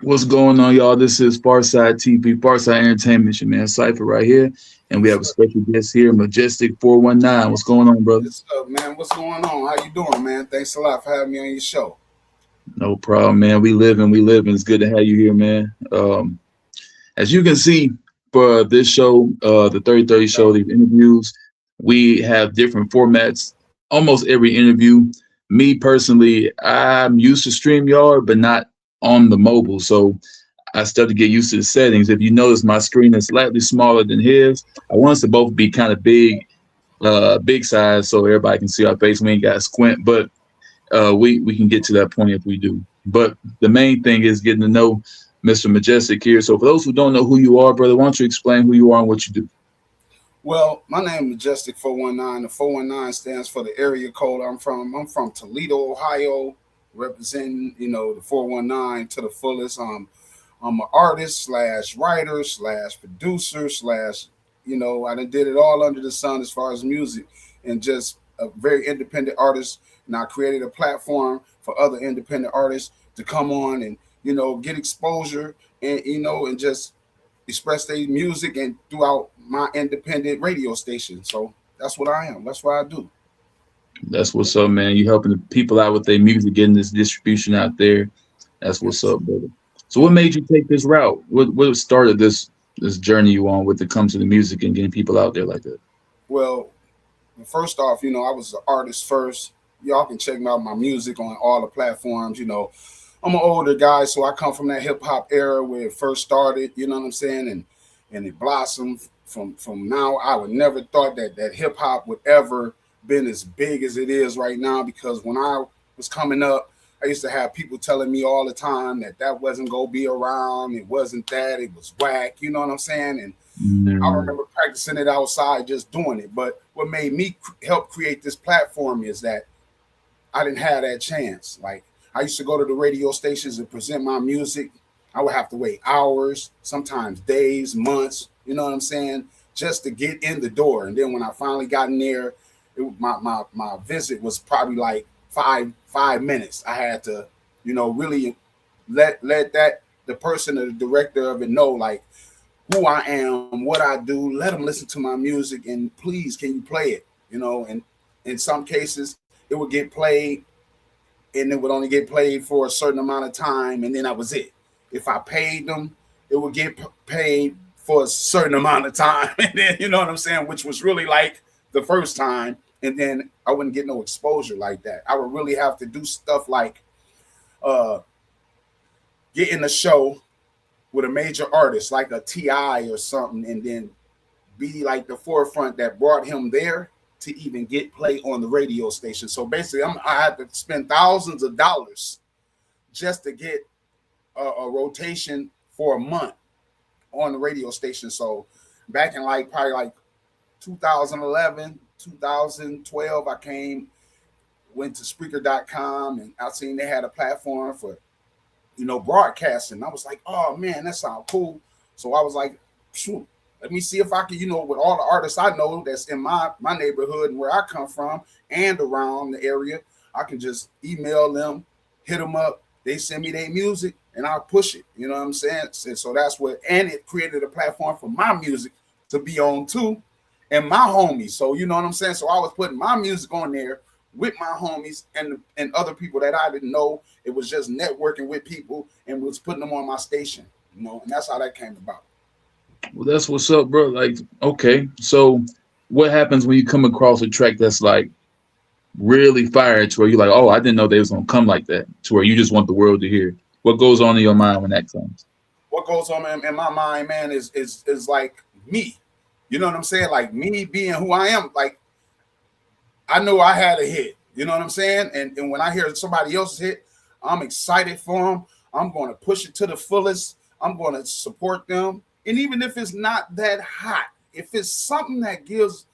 What's going on, y'all? This is Farside TV, Farside Entertainment. It's your man Cypher right here, and we Yes, have a sir. special guest here, Magestic419. What's going on, brother? Yes, sir, man. What's going on? How you doing, man? Thanks a lot for having me on your show. No problem, man. We live, and it's good to have you here, man. As you can see for this show, the 3030 show, these interviews, we have different formats. Almost every interview. Me personally, I'm used to StreamYard, but not on the mobile. So I still have to get used to the settings. If you notice, my screen is slightly smaller than his. I want us to both be kind of big size, so everybody can see our face. We ain't got to squint, but we can get to that point if we do. But the main thing is getting to know Mr. Magestic here. So for those who don't know who you are, brother, why don't you explain who you are and what you do? Well, my name is Magestic419. The 419 stands for the area code I'm from. I'm from Toledo, Ohio, representing, the 419 to the fullest. I'm an artist slash writer slash producer slash, I done did it all under the sun as far as music and just a very independent artist. And I created a platform for other independent artists to come on and, get exposure and just express their music and throughout my independent radio station. So that's what I am. That's what I do. That's what's up, man. You helping the people out with their music, getting this distribution out there. That's what's Yes. up, brother. So what Yes. made you take this route? What started this journey you on with it comes to the music and getting people out there like that? Well, first off, I was an artist first. Y'all can check out my music on all the platforms. I'm an older guy, so I come from that hip hop era where it first started. You know what I'm saying? And it blossomed from now. I would never thought that hip hop would ever been as big as it is right now, because when I was coming up, I used to have people telling me all the time that wasn't gonna be around. It wasn't that. It was whack. You know what I'm saying? And I Mm, remember practicing it outside, just doing it. But what made me help create this platform is that I didn't have that chance. Like, I used to go to the radio stations and present my music. I would have to wait hours, sometimes days, months. You know what I'm saying? Just to get in the door. And then when I finally got in there, my visit was probably like five minutes. I had to, really let that the person or the director of it know, like, who I am, what I do. Let them listen to my music, and please, can you play it? And in some cases, it would get played, and it would only get played for a certain amount of time, and then that was it. If I paid them, it would get paid for a certain amount of time, and then you know what I'm saying, which was really like the first time, and then I wouldn't get no exposure like that. I would really have to do stuff like uh, get in a show with a major artist like a Ti or something, and then be like the forefront that brought him there to even get play on the radio station. So basically, I had to spend thousands of dollars just to get a rotation for a month on the radio station. So back in like probably like 2011, 2012, I went to Spreaker.com, and I seen they had a platform for broadcasting. I was like, oh man, that sounds cool. So I was like, shoot, let me see if I can, with all the artists I know that's in my neighborhood and where I come from and around the area, I can just email them, hit them up. They send me their music and I'll push it. You know what I'm saying? And so that's and it created a platform for my music to be on too, and my homies. So you know what I'm saying? So I was putting my music on there with my homies and other people that I didn't know. It was just networking with people and was putting them on my station, and that's how that came about. well, that's what's up, bro. Like, okay, so what happens when you come across a track that's like really fire to where you're like, oh, I didn't know they was gonna come like that, to where you just want the world to hear? What goes on in your mind when that comes? What goes on in my mind, man, is like me. You know what I'm saying? Like me being who I am. Like, I know I had a hit. You know what I'm saying? And when I hear somebody else's hit, I'm excited for them. I'm going to push it to the fullest. I'm going to support them. And even if it's not that hot, if it's something that gives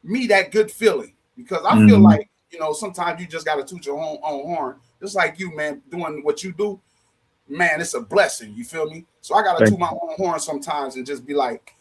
me that good feeling, because I feel Hmm. like, sometimes you just got to toot your own horn. Just like you, man, doing what you do, man, it's a blessing. You feel me? So I got to Thank toot my own horn sometimes and just be like,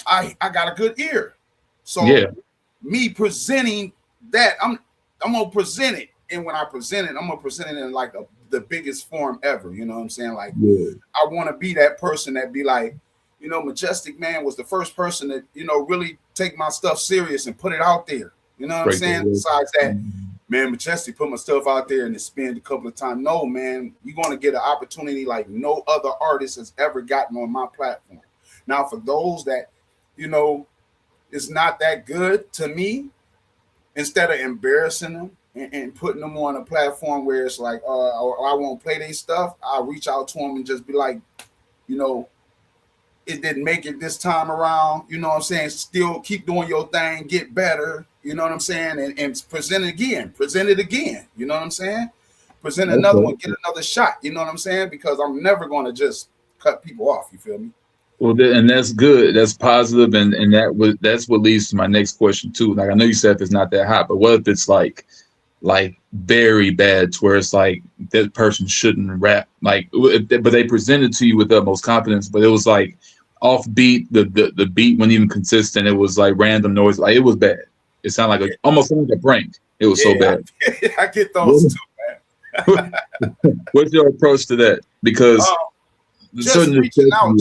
I got a good ear. you. So me presenting that, I'm gonna present it. And when I present it, I'm gonna present it in like a the biggest form ever. You know what I'm saying? Like, Yeah. I want to be that person that be like, you know, Magestic Man was the first person that, you know, really take my stuff serious and put it out there. You know what I'm Right saying? there. Besides that, man, Majestic put my stuff out there and it spent a couple of times. No, man, you're going to get an opportunity like no other artist has ever gotten on my platform. Now, for those that, you know, it's not that good to me, instead of embarrassing them and putting them on a platform where it's like, I won't play their stuff, I'll reach out to them and just be like, you know, it didn't make it this time around. You know what I'm saying? Still keep doing your thing, get better. You know what I'm saying? And present it again. Present it again. You know what I'm saying? Present another one, get another shot. You know what I'm saying? Because I'm never going to just cut people off. You feel me? Well, and that's good. That's positive, and that's what leads to my next question too. Like I know you said if it's not that hot, but what if it's like very bad to where it's like that person shouldn't rap, like, but they presented to you with the utmost confidence, but it was like off beat, the beat wasn't even consistent. It was like random noise, like it was bad. It sounded like almost like a prank. It was so bad. I get those too, man. What's your approach to that? Because just reaching out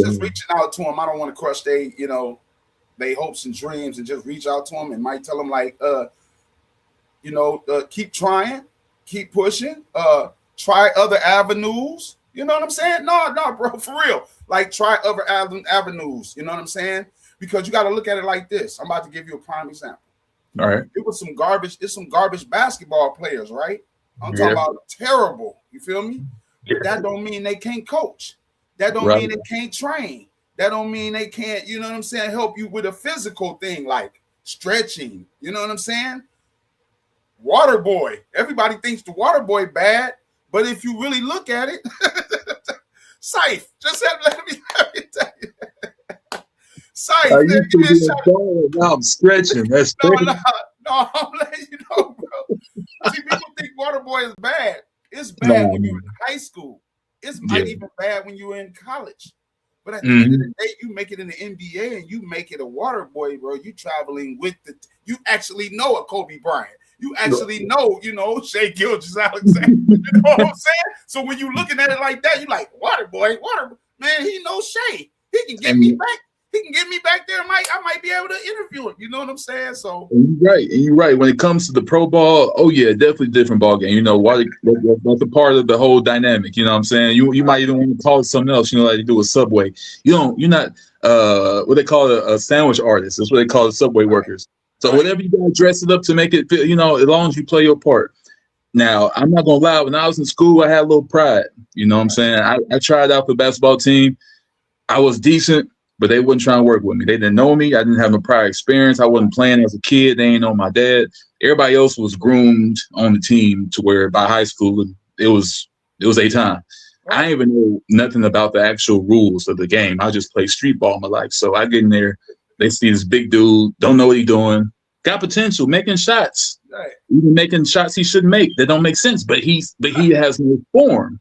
to them. I don't want to crush they, you know, they hopes and dreams, and just reach out to them and might tell them like, you know, keep trying, keep pushing, try other avenues. You know what I'm saying? No, bro, for real. Like, try other avenues. You know what I'm saying? Because you got to look at it like this. I'm about to give you a prime example. All right. It was some garbage. It's some garbage basketball players, right? I'm talking about terrible. You feel me? Yeah. That don't mean they can't coach. That don't mean they can't train. That don't mean they can't, you know what I'm saying, help you with a physical thing like stretching. You know what I'm saying? Water boy. Everybody thinks the water boy bad, but if you really look at it, Safe. Just let me tell you. Safe. Give me a shot. Now I'm stretching. That's no, I'm letting you know, bro. See, people think water boy is bad. It's bad when you're in high school. It's not even bad when you're in college. But at the end of the day, you make it in the NBA and you make it a water boy, bro. You traveling with you actually know a Kobe Bryant. You actually know, you know, Shea Gilgeous-Alexander. You know what I'm saying? So when you looking at it like that, you're like, water boy, man, he knows Shea. He can get me back. He can get me back there. I might be able to interview him. You know what I'm saying? So you're right. When it comes to the pro ball, oh yeah, definitely different ball game. You know, that's a part of the whole dynamic. You know what I'm saying? You might even want to call it something else. You know, like you do a Subway. You're not what they call a sandwich artist. That's what they call the Subway workers. So whatever you gotta dress it up to make it feel, you know, as long as you play your part. Now, I'm not gonna lie, when I was in school, I had a little pride. You know what I'm saying? I tried out for the basketball team. I was decent, but they wouldn't try to work with me. They didn't know me. I didn't have no prior experience. I wasn't playing as a kid. They ain't know my dad. Everybody else was groomed on the team to where by high school it was a time. I didn't even know nothing about the actual rules of the game. I just played street ball my life. So I get in there, they see this big dude, don't know what he's doing, got potential, making shots, even making shots he shouldn't make that don't make sense. But he has no form.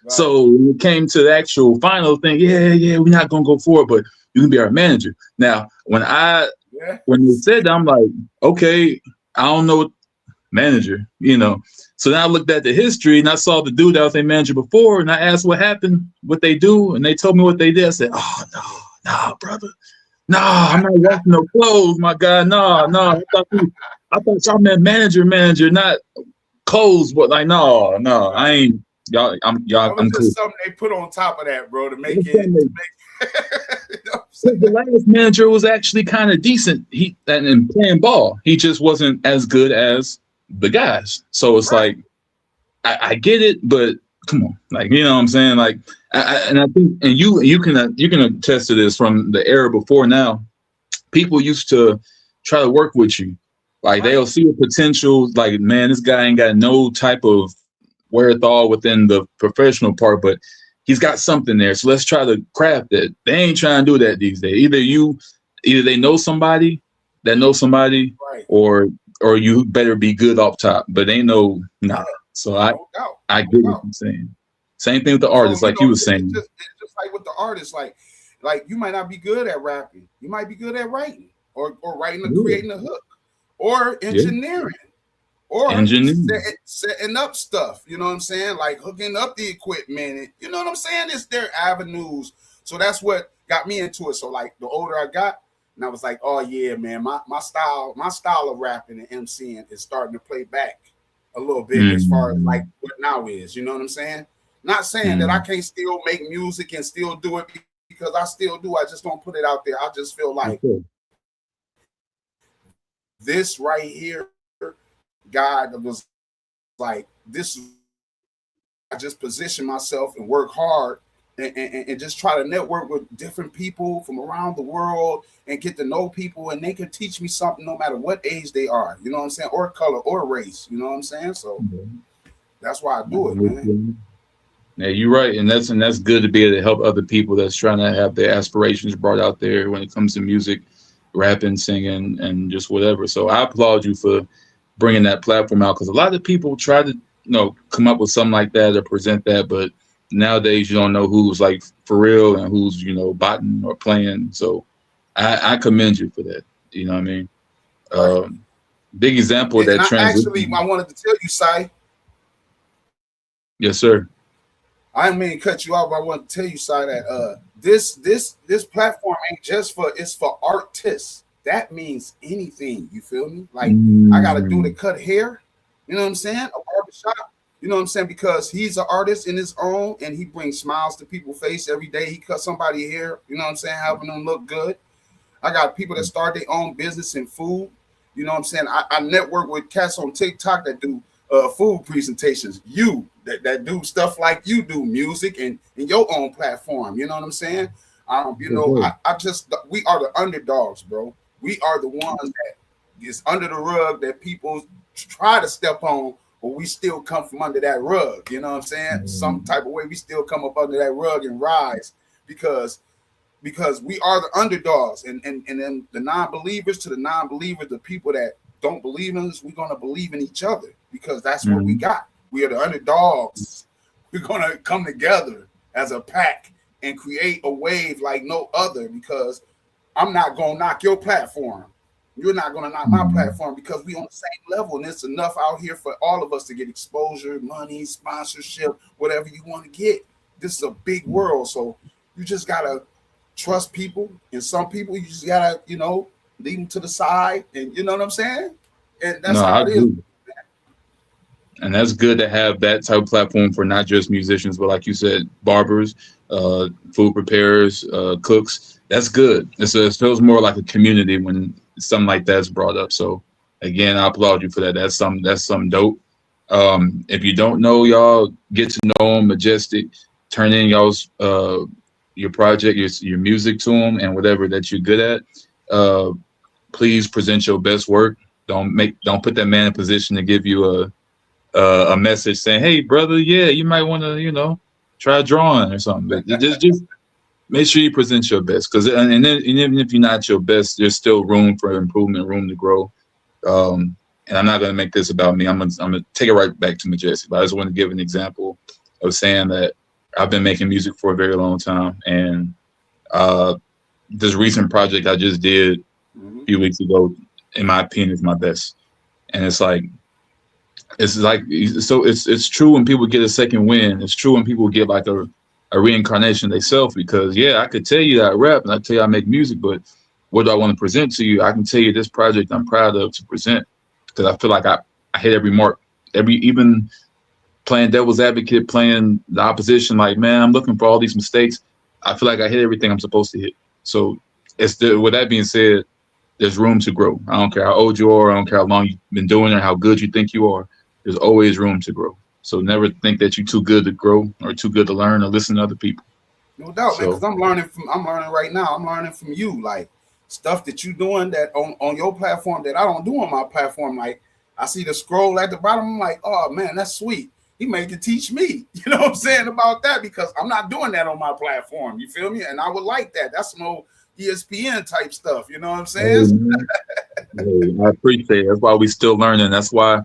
Right. So when it came to the actual final thing, we're not gonna go for it, but you can be our manager. Now, when they said that, I'm like, okay, I don't know what manager, you know. So then I looked at the history and I saw the dude that was their manager before, and I asked what happened, what they do, and they told me what they did. I said, oh no, brother. No, I'm not washing no clothes, my guy. No. I thought y'all meant manager, not clothes, but like, no, I ain't. Y'all, I'm just cool. Something they put on top of that, bro, to make it. The last manager was actually kind of decent. And playing ball, he just wasn't as good as the guys. So it's like, I get it, but come on, like, you know what I'm saying? Like, I think, and you can attest to this from the era before now. People used to try to work with you, like they'll see a potential. Like, man, this guy ain't got no type of wherewithal within the professional part, but he's got something there. So let's try to craft it. They ain't trying to do that these days. Either they know somebody that knows somebody, or you better be good off top. But they know nah. So I get what I'm saying. Same thing with the artists, like you were saying. It's just like with the artists, like you might not be good at rapping. You might be good at writing or writing or creating a hook or engineering. or Engineering. setting up stuff. You know what I'm saying? Like hooking up the equipment. And, you know what I'm saying? It's their avenues. So that's what got me into it. So like the older I got, and I was like, oh yeah, man, my style of rapping and MCing is starting to play back a little bit as far as like Mm, what now is. You know what I'm saying? Not saying that I mm, can't still make music and still do it because I still do. I just don't put it out there. I just feel like okay. this right here, God was like, this. I just position myself and work hard and just try to network with different people from around the world and get to know people, and they can teach me something no matter what age they are. You know what I'm saying? Or color or race. You know what I'm saying? So that's why I do it, man. Yeah, you're right, and that's good to be able to help other people that's trying to have their aspirations brought out there when it comes to music, rapping, singing, and just whatever. So I applaud you for bringing that platform out because a lot of people try to come up with something like that or present that, but nowadays you don't know who's like for real and who's botting or playing. So I commend you for that. You know what I mean? Right. Um, Big example of And that I actually transition. I wanted to tell you, Sai, Yes, sir. I didn't mean to cut you off, but I want to tell you, Sai, that this platform ain't just for it's for artists. That means anything. You feel me? Like I got a dude Mm, that cut hair. You know what I'm saying? A barbershop. You know what I'm saying? Because he's an artist in his own, and he brings smiles to people's face every day. He cut somebody hair. You know what I'm saying? Helping them look good. I got people that start their own business in food. You know what I'm saying? I network with cats on TikTok that do food presentations. That do stuff like you do, music and in your own platform. You know what I'm saying? okay. I just we are the underdogs, bro. We are the ones that is under the rug that people try to step on, but we still come from under that rug. You know what I'm saying? Some Mm, type of way we still come up under that rug and rise because we are the underdogs, and then the non-believers to the non-believers, the people that don't believe in us, we're gonna believe in each other because that's what we mm. got. We are the underdogs. We're gonna come together as a pack and create a wave like no other because I'm not gonna knock your platform. You're not gonna knock my Mm. platform because we on the same level, and it's enough out here for all of us to get exposure, money, sponsorship, whatever you want to get. This is a big world, so you just gotta trust people, and some people you just gotta, leave them to the side, and you know what I'm saying. And that's No, I how it is. agree. And that's good to have that type of platform for not just musicians, but like you said, barbers, food preparers, cooks. That's good. It feels more like a community when something like that's brought up. So again, I applaud you for that. That's some dope. If you don't know y'all, get to know them. Magestic, turn in y'all's your project, your music to them, and whatever that you're good at. Uh, please present your best work. Don't put that man in position to give you a message saying, "Hey, brother, yeah, you might want to, try drawing or something." But just make sure you present your best, because and then and even if you're not your best, there's still room for improvement, room to grow. And I'm not gonna make this about me. I'm gonna take it right back to Majestic. But I just want to give an example of saying that I've been making music for a very long time, and uh, this recent project I just did a Mhm. few weeks ago, in my opinion, is my best. And it's like so it's true when people get a second win. It's true when people get like a reincarnation themselves, because yeah, I could tell you that I rap and I tell you I make music, but what do I want to present to you? I can tell you this project I'm proud of to present, because I feel like I hit every mark. Even playing devil's advocate, playing the opposition, like, man, I'm looking for all these mistakes. I feel like I hit everything I'm supposed to hit. So with that being said, there's room to grow. I don't care how old you are. I don't care how long you've been doing it, how good you think you are. There's always room to grow. So never think that you're too good to grow or too good to learn or listen to other people. No doubt, man. Because So I'm learning right now. I'm learning from you, like stuff that you doing that on your platform that I don't do on my platform. Like I see the scroll at the bottom. I'm like, oh man, that's sweet. He made to teach me. You know what I'm saying about that because I'm not doing that on my platform. You feel me? And I would like that. That's some old ESPN type stuff. You know what I'm saying? hey, I appreciate it. That's why we still learning. That's why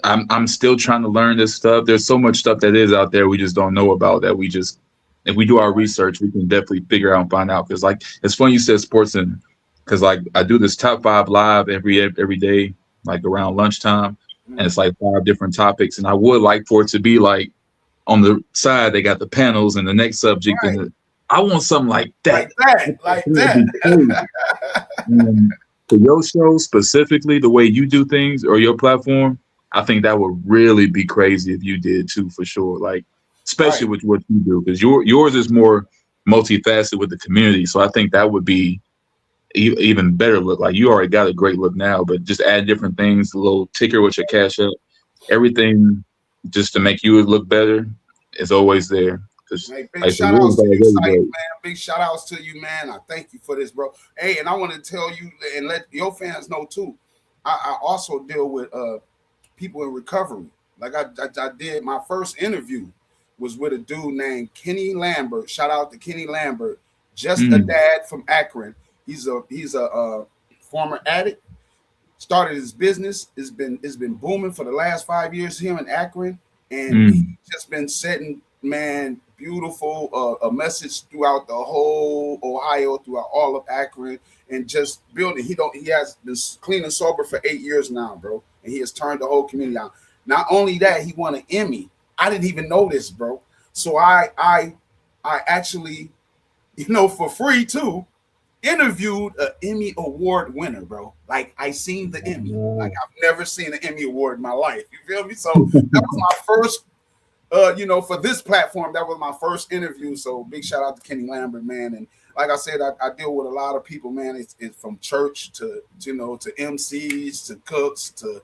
I'm still trying to learn this stuff. There's so much stuff that is out there we just don't know about, that we just, if we do our research, we can definitely figure out and find out. Because like it's funny you said Sports Center, because like I do this top five live every day, like around lunchtime. and it's like 5 different topics. And I would like for it to be like on the side they got the panels and the next subject, Right. and I want something like that. Like That'd that. be crazy. And for your show specifically, the way you do things or your platform, I think that would really be crazy if you did too, for sure. Like, especially Right. with what you do, because yours is more multifaceted with the community. So I think that would be even better look. Like, you already got a great look now, but just add different things, a little ticker with your cash up, everything just to make you look better is always there. Because Hey, big like the shout rules outs to are you, really Syph, great. man. Big shout outs to you, man. I thank you for this, bro. Hey, and I want to tell you and let your fans know too. I also deal with people in recovery. Like I did my first interview was with a dude named Kenny Lambert. Shout out to Kenny Lambert, just a Mm, dad from Akron. He's a former addict. Started his business. It's been booming for the last 5 years here in Akron, and he mm, just been setting, man, beautiful a message throughout the whole Ohio, throughout all of Akron, and just building. He has been clean and sober for 8 years now, bro, and he has turned the whole community on. Not only that, he won an Emmy. I didn't even know this, bro. So I actually, for free too, interviewed an Emmy Award winner, bro. Like, I seen the Emmy. Like, I've never seen an Emmy Award in my life. You feel me? So that was my first, for this platform, that was my first interview. So big shout out to Kenny Lambert, man. And like I said, I deal with a lot of people, man. It's from church to to MCs to cooks to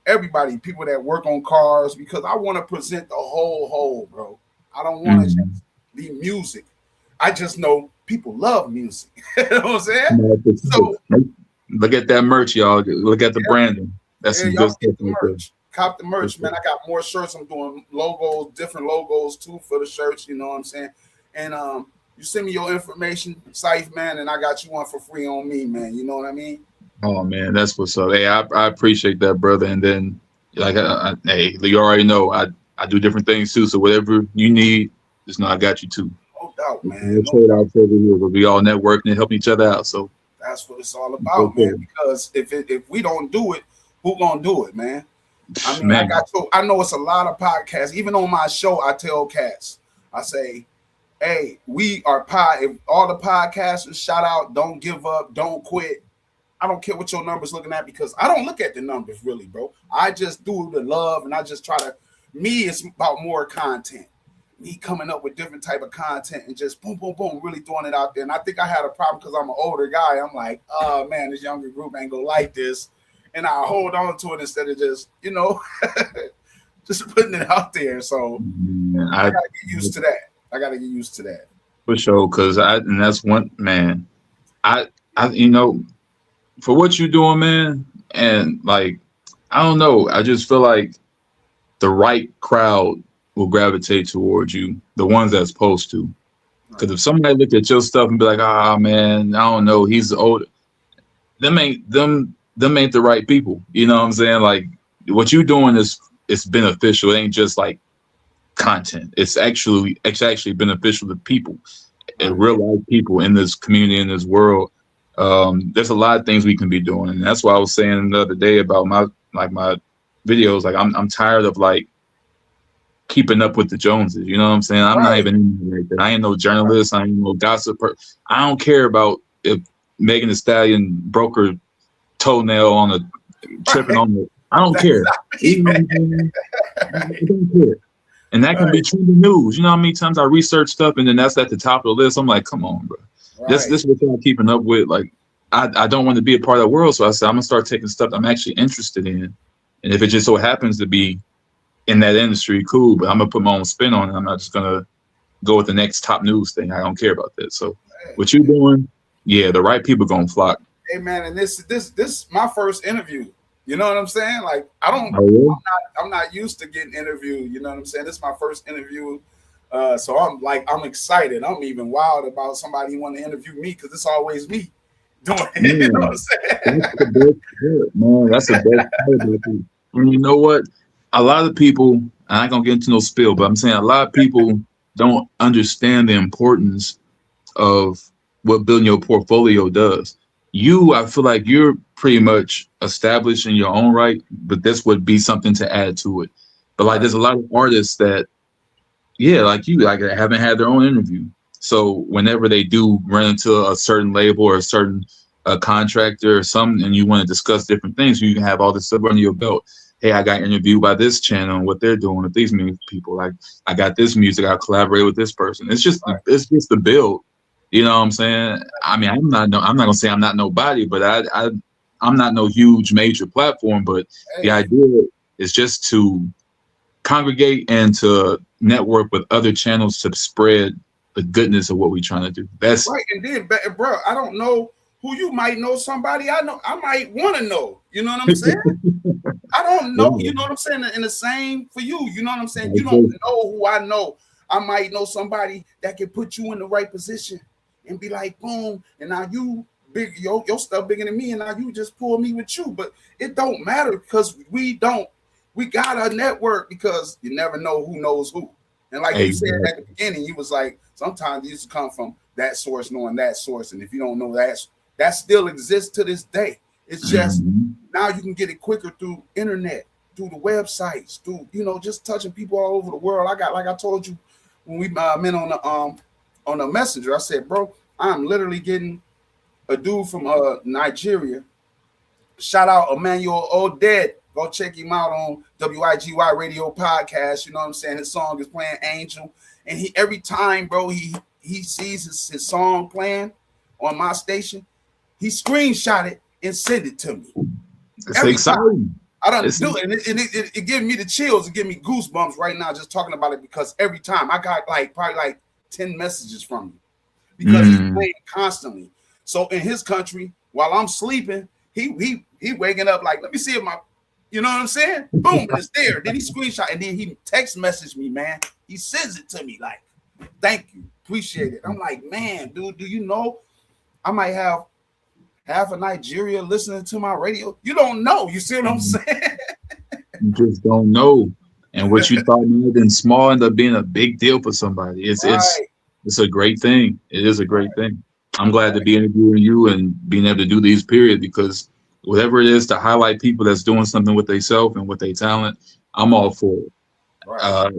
everybody, people that work on cars, because I want to present the whole, bro. I don't want to just mm. be music. I just know people love music. You know what I'm saying? No, So look at that merch, y'all. Look at the branding. That's yeah, some good y'all stuff get the right there. merch. Cop the merch, man. I got more shirts. I'm doing logos, different logos too for the shirts. You know what I'm saying? And you send me your information, Syph, man, and I got you one for free on me, man. You know what I mean? Oh man, that's what's up. Hey, I appreciate that, brother. And then, like, hey, you already know I do different things too. So whatever you need, just know I got you too. No doubt, man. We'll No trade doubt. out over here. We'll be all networking and helping each other out. So That's what it's all it's about, man. okay. Because if we don't do it, who gonna do it, man? I mean, Man, I know it's a lot of podcasts. Even on my show, I tell cats, I say, hey, we are if all the podcasters shout out, don't give up, don't quit. I don't care what your numbers looking at, because I don't look at the numbers really, bro. I just do the love, and I just try to. Me, it's about more content. Me coming up with different type of content and just boom, boom, boom, really throwing it out there. And I think I had a problem because I'm an older guy. I'm like, oh man, this younger group ain't gonna like this, and I hold on to it instead of just, just putting it out there. So man, I gotta get used to that. I gotta get used to that. for sure, and that's one man. I for what you're doing, man, and like I don't know, I just feel like the right crowd will gravitate towards you, the ones that's supposed to. Because if somebody looked at your stuff and be like, "Ah, man, I don't know, he's old," them ain't the right people. You know what I'm saying? Like, what you doing is it's beneficial. It ain't just like content. It's actually beneficial to people and Right. real life people in this community, in this world. There's a lot of things we can be doing, and that's why I was saying the other day about my videos. Like, I'm tired of like keeping up with the Joneses. You know what I'm saying? I'm not Right. even in like that. I ain't no Right. journalist. I ain't no gossiper. I don't care about if Megan Thee Stallion broke her toenail on a tripping Right. on the. I don't That's care. not You me, know what man. I'm saying? I don't care. And that can Right. be trending news. You know how many times I research stuff and then that's at the top of the list. I'm like, come on, bro. This Right. is what y'all keeping up with. Like, I don't want to be a part of that world. So I said I'm gonna start taking stuff I'm actually interested in. And if it just so happens to be in that industry, cool. But I'm gonna put my own spin on it. I'm not just gonna go with the next top news thing. I don't care about that. So what you doing? Yeah, the right people gonna flock. Hey man, and this my first interview. You know what I'm saying? Like, Oh yeah. I'm not used to getting interviewed. You know what I'm saying? This is my first interview. So I'm excited. I'm even wild about somebody wanting to interview me, because it's always me doing it. You know what I'm Man, saying? that's the best part, man. That's the best part about it. And you know what? A lot of people, I ain't gonna get into no spill, but I'm saying a lot of people don't understand the importance of what building your portfolio does. I feel like you're pretty much established in your own right, but this would be something to add to it. But like, Right. there's a lot of artists that, yeah, like you, like haven't had their own interview. So whenever they do run into a certain label or a certain contractor or something, and you want to discuss different things, you can have all this stuff under your belt. Hey, I got interviewed by this channel and what they're doing with these music people. Like, I got this music, I collaborate with this person. Right. It's just the build. You know what I'm saying? I mean, I'm not gonna say I'm not nobody, but I'm not no huge major platform. But the Hey. idea is just to congregate and to network with other channels to spread the goodness of what we're trying to do. That's Right. And then, bro, I don't know who you might know. Somebody I know, I might want to know. You know what I'm saying? I don't know. yeah. You know what I'm saying? And the same for you. You know what I'm saying? You don't know who I know. I might know somebody that can put you in the right position and be like, boom. And now you big, your stuff bigger than me, and now you just pull me with you. But it don't matter because we don't. We got a network because you never know who knows who. And like you said Exactly. at the beginning, you was like, sometimes you just come from that source, knowing that source. And if you don't know that still exists to this day. It's just Mhm. now you can get it quicker through internet, through the websites, through just touching people all over the world. I got, like I told you when we met on the messenger, I said, bro, I'm literally getting a dude from Nigeria. Shout out Emmanuel Oded. Go check him out on WIGY Radio Podcast. You know what I'm saying? His song is playing Angel. And he every time, bro, he sees his song playing on my station, he screenshot it and send it to me. It's Every time. exciting. I don't It's do it. And it gives me the chills. It gives me goosebumps right now just talking about it because every time I got like probably like 10 messages from him because he's mm, playing constantly. So in his country, while I'm sleeping, he waking up like, let me see if my, you know what I'm saying? Boom, and it's there. Then he screenshot and then he text messaged me, man. He sends it to me like, thank you, appreciate it. I'm like, man, dude, do you know I might have half of Nigeria listening to my radio? You don't know. You see what I'm saying? you just don't know. And what you thought might have been small end up being a big deal for somebody. Right, It's a great thing. It is a great thing. I'm glad to right, be interviewing you and being able to do these period because whatever it is to highlight people that's doing something with themselves and with their talent, I'm all for it. right. Uh,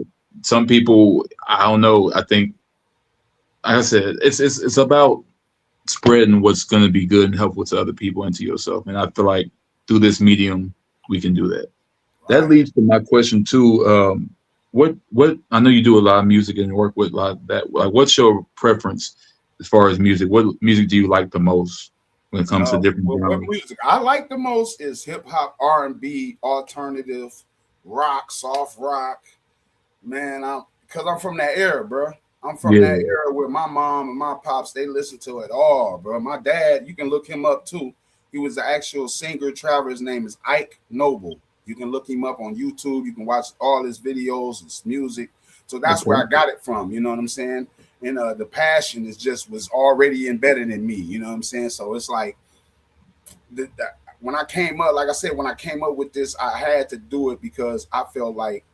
some people, I don't know. I think, like I said, it's about spreading what's going to be good and helpful to other people and to yourself. And I feel like through this medium, we can do that. That Right. leads to my question too. What I know you do a lot of music and work with a lot of that. Like, what's your preference as far as music? What music do you like the most when it comes to different What genres? music I like the most is hip hop, R&B, alternative, rock, soft rock. Man, I'm because I'm from that era, bro. I'm from that Yeah, era where my mom and my pops they listened to it all, bro. My dad, you can look him up too. He was the actual singer traveler. His name is Ike Noble. You can look him up on YouTube. You can watch all his videos, his music. So that's where okay. I got it from. You know what I'm saying? And the passion is just was already embedded in me. You know what I'm saying? So it's like when I came up, like I said, when I came up with this, I had to do it because I felt like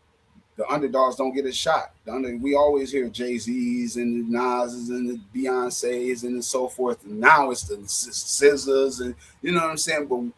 the underdogs don't get a shot. We always hear Jay Z's and the Nas's and the Beyonce's and so forth. And now it's the Scissors and you know what I'm saying. But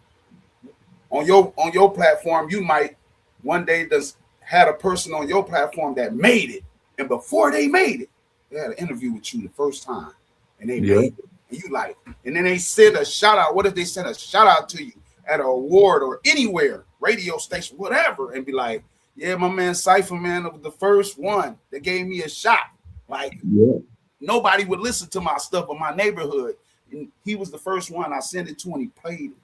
on your platform, you might one day just had a person on your platform that made it, and before they made it, they had an interview with you the first time, and they Yeah, made it, and you like, and then they send a shout out. What if they send a shout out to you at an award or anywhere, radio station, whatever, and be like, yeah, my man Cypher man was the first one that gave me a shot. Like yeah. nobody would listen to my stuff in my neighborhood, and he was the first one I sent it to, and he played it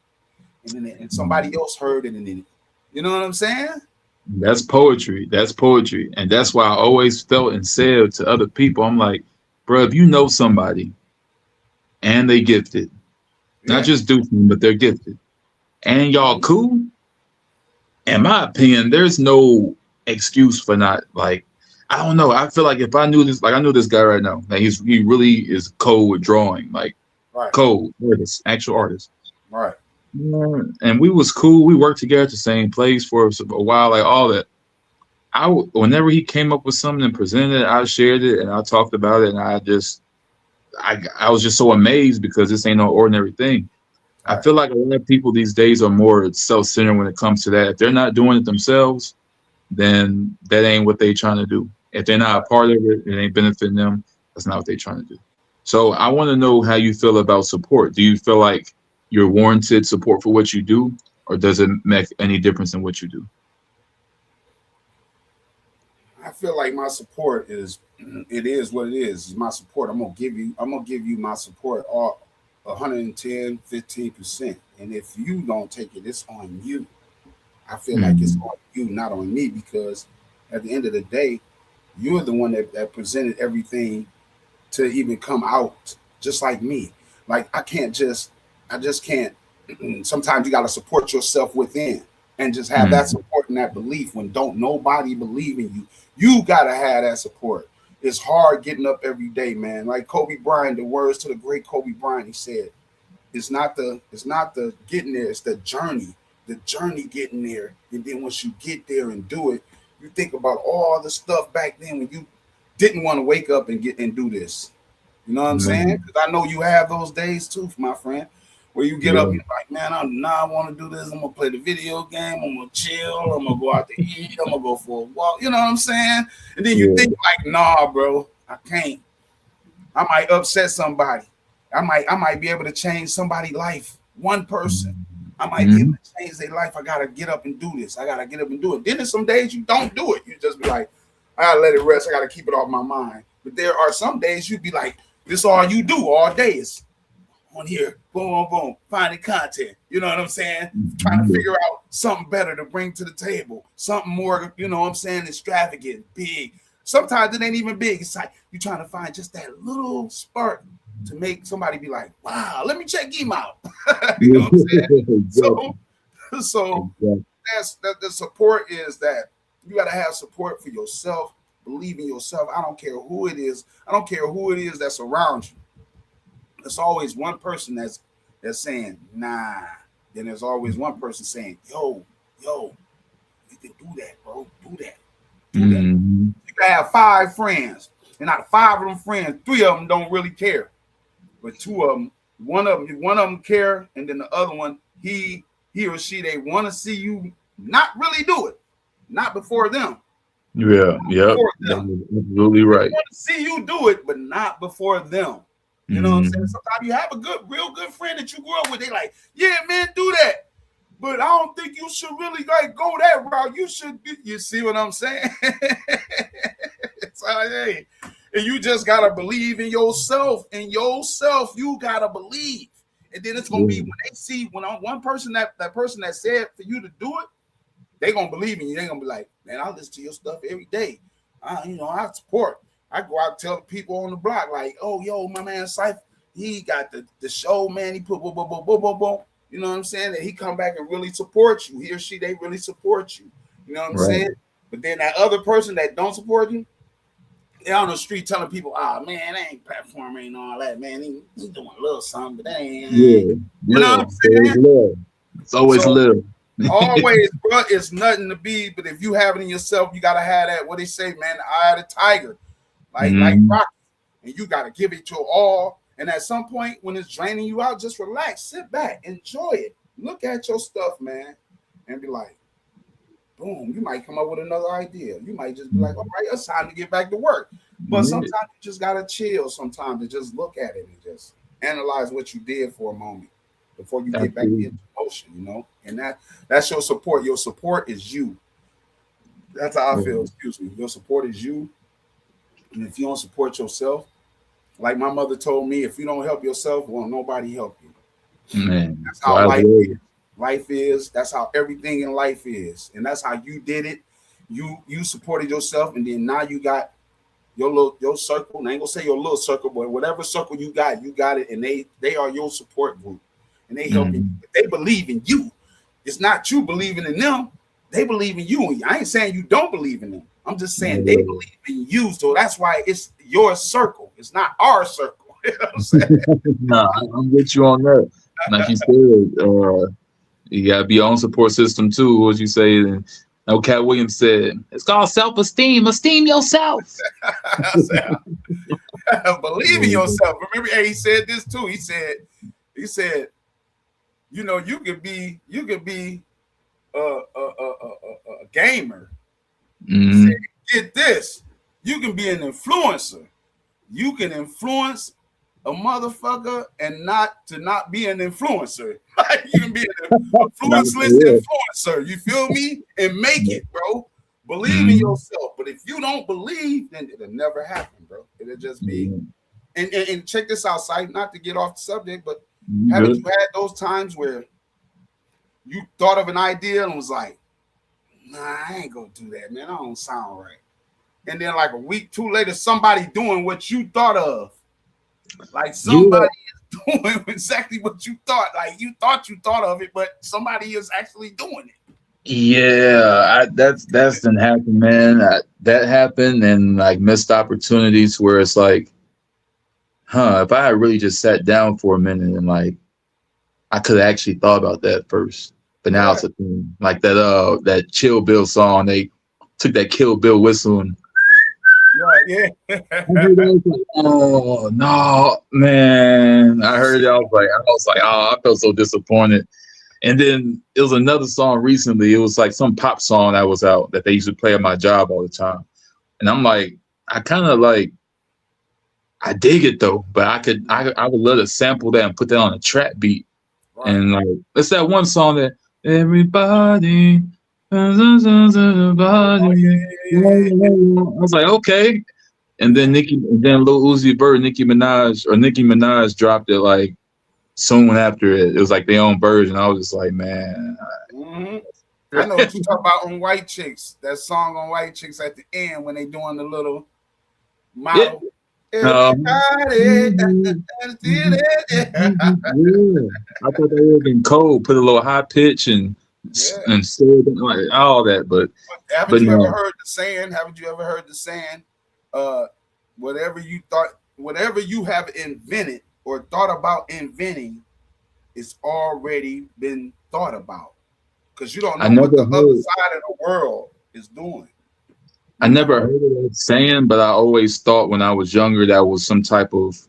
and then and somebody else heard it, and then you know what I'm saying? That's poetry. That's poetry. And that's why I always felt and said to other people, I'm like, bro, if you know somebody and they gifted, not Yeah, just do something, but they're gifted, and y'all mhm. cool, in my opinion, there's no excuse for not like. I don't know. I feel like if I knew this, like I know this guy right now, like he really is cold with drawing, like Right, cold artist, actual artist. right, Yeah, and we was cool. We worked together at the same place for a while, like all that. Whenever he came up with something and presented it, I shared it and I talked about it, and I was just so amazed because this ain't no ordinary thing. I feel like a lot of people these days are more self-centered when it comes to that. If they're not doing it themselves, then that ain't what they trying to do. If they're not a part of it, it ain't benefiting them. That's not what they trying to do. So I want to know how you feel about support. Do you feel like you're warranted support for what you do, or does it make any difference in what you do? I feel like my support is it is what it is. It's my support. I'm gonna give you my support all 110, 15%. And if you don't take it, it's on you. I feel like it's Mm-hmm. on you, not on me, because at the end of the day, you're the one that presented everything to even come out just like me. Like I just can't. Sometimes you got to support yourself within and just have that Mm-hmm. support and that belief when don't nobody believe in you. You got to have that support. It's hard getting up every day, man. Like Kobe Bryant, the words to the great Kobe Bryant, he said, it's not the getting there, it's the journey getting there. And then once you get there and do it, you think about all the stuff back then when you didn't want to wake up and get and do this. You know what I'm saying? Man. Because I know you have those days too, my friend, where you get up Yeah. and you're like, man, I want to do this. I'm gonna play the video game. I'm gonna chill. I'm gonna go out to eat. I'm gonna go for a walk. You know what I'm saying? And then you Yeah. think like, nah, bro, I can't. I might upset somebody. I might be able to change somebody's life. One person. I might be able Mm-hmm. to change their life. I gotta get up and do this. I gotta get up and do it. Then there's some days you don't do it. You just be like, I gotta let it rest. I gotta keep it off my mind. But there are some days you be like, this all you do all day is on here, boom, boom, boom, finding content. You know what I'm saying? Trying to figure out something better to bring to the table, something more, you know what I'm saying, extravagant, big. Sometimes it ain't even big. It's like you're trying to find just that little spark to make somebody be like, wow, let me check him out. You know what I'm saying? Exactly. So, so Exactly. that's that the support is that you got to have support for yourself, believe in yourself. I don't care who it is. I don't care who it is that's around you. There's always one person that's saying, nah. Then there's always one person saying, yo, you can do that, bro. Do that. Do that. Mm-hmm. You can have 5 friends, and out of 5 of them friends, 3 of them don't really care. But 2 of them, one of them care, and then the other one, he or she, they want to see you not really do it, not before them, Yeah. Yep. before That them. is absolutely They right. want to see you do it, but not before them. You know what I'm saying? Mm-hmm. Sometimes you have a real good friend that you grew up with. They like, yeah, man, do that. But I don't think you should really like go that route. You should be, you see what I'm saying? So, hey, and you just gotta believe in yourself. In yourself, you gotta believe. And then it's gonna be Yeah. when they see when one person that person that said for you to do it, they gonna believe in you. They gonna be like, man, I listen to your stuff every day. I support. I go out and tell the people on the block, like, oh, yo, my man Cypher, he got the show, man. He put boom, boom, boom, boom, boom, boom. You know what I'm saying? That he come back and really support you. He or she, they really support you. You know what I'm Right. saying? But then that other person that don't support you, they on the street telling people, oh man, that ain't platforming and all that, man. He doing a little something, but that ain't. Yeah. You know what I'm Lil. There's saying? love. It's always So love. always, bro, it's nothing to be. But if you have it in yourself, you gotta have that. What they say, man, the eye of the tiger, like Mm-hmm. Rocky, and you gotta give it your all. And at some point, when it's draining you out, just relax, sit back, enjoy it. Look at your stuff, man, and be like, boom. You might come up with another idea. You might just be like, all right, it's time to get back to work. But Yeah. sometimes you just gotta chill. Sometimes to just look at it and just analyze what you did for a moment before you get back Absolutely. into motion. And that's your support. Your support is you. That's how I Yeah. feel. Excuse me. Your support is you. And if you don't support yourself, like my mother told me, if you don't help yourself, well, nobody help you. Man. That's how Wise life is. words. Life is. That's how everything in life is, and that's how you did it. You supported yourself, and then now you got your circle. And I ain't gonna say your little circle, but whatever circle you got it, and they are your support group, and they helping Mm-hmm. you. They believe in you. It's not you believing in them. They believe in you. I ain't saying you don't believe in them. I'm just saying they Yeah. believe in you. So that's why it's your circle. It's not our circle. You know what I'm saying? Nah, I'm with you on that. Like you said, you gotta be your own support system too. What you say? And Cat Williams said, "It's called self-esteem. Esteem yourself." I said, believe in yourself. Remember, hey, he said this too. He said, you know, you could be a gamer. Say, Mm-hmm. get this, you can be an influencer. You can influence a motherfucker and not be an influencer. You can be an influenceless influencer. You feel me? And make it, bro. Believe in Mm-hmm. yourself. But if you don't believe, then it'll never happen, bro. It'll just be. And check this out, Sight. Not to get off the subject, but haven't you Good. had those times where you thought of an idea and was like, nah, I ain't gonna do that, man. I don't sound right. And then like a week, two later, somebody doing what you thought of. Like Yeah. somebody is doing exactly what you thought. Like you thought of it, but somebody is actually doing it. Yeah, that's done happened, man. That happened, and like missed opportunities where it's like, if I had really just sat down for a minute and like I could have actually thought about that first. But now Yeah, it's a thing. Like that Chill Bill song, they took that Kill Bill whistle and yeah, I heard that, I was like, oh no, man. I heard it, I was like, oh, I felt so disappointed. And then it was another song recently. It was like some pop song that was out that they used to play at my job all the time. And I'm like, I kind of like, I dig it though, but I would love to sample that and put that on a trap beat. right. And like, it's that one song that everybody, everybody. Oh yeah. I was like, okay. And then Lil Uzi Vert, Nicki Minaj dropped it like soon after it. It was like their own version. I was just like, man. Mm-hmm. I know what you talk about on White Chicks. That song on White Chicks at the end when they doing the little Yeah. model. Um, Everybody. yeah. I thought that would have been cold. Put a little high pitch Yeah. and still like all that, Haven't but you ever no. heard the saying? Haven't you ever heard the saying? Uh, whatever you have invented or thought about inventing, it's already been thought about because you don't I know what never the other heard side of the world is doing. I You never know, heard of that saying, but I always thought when I was younger that was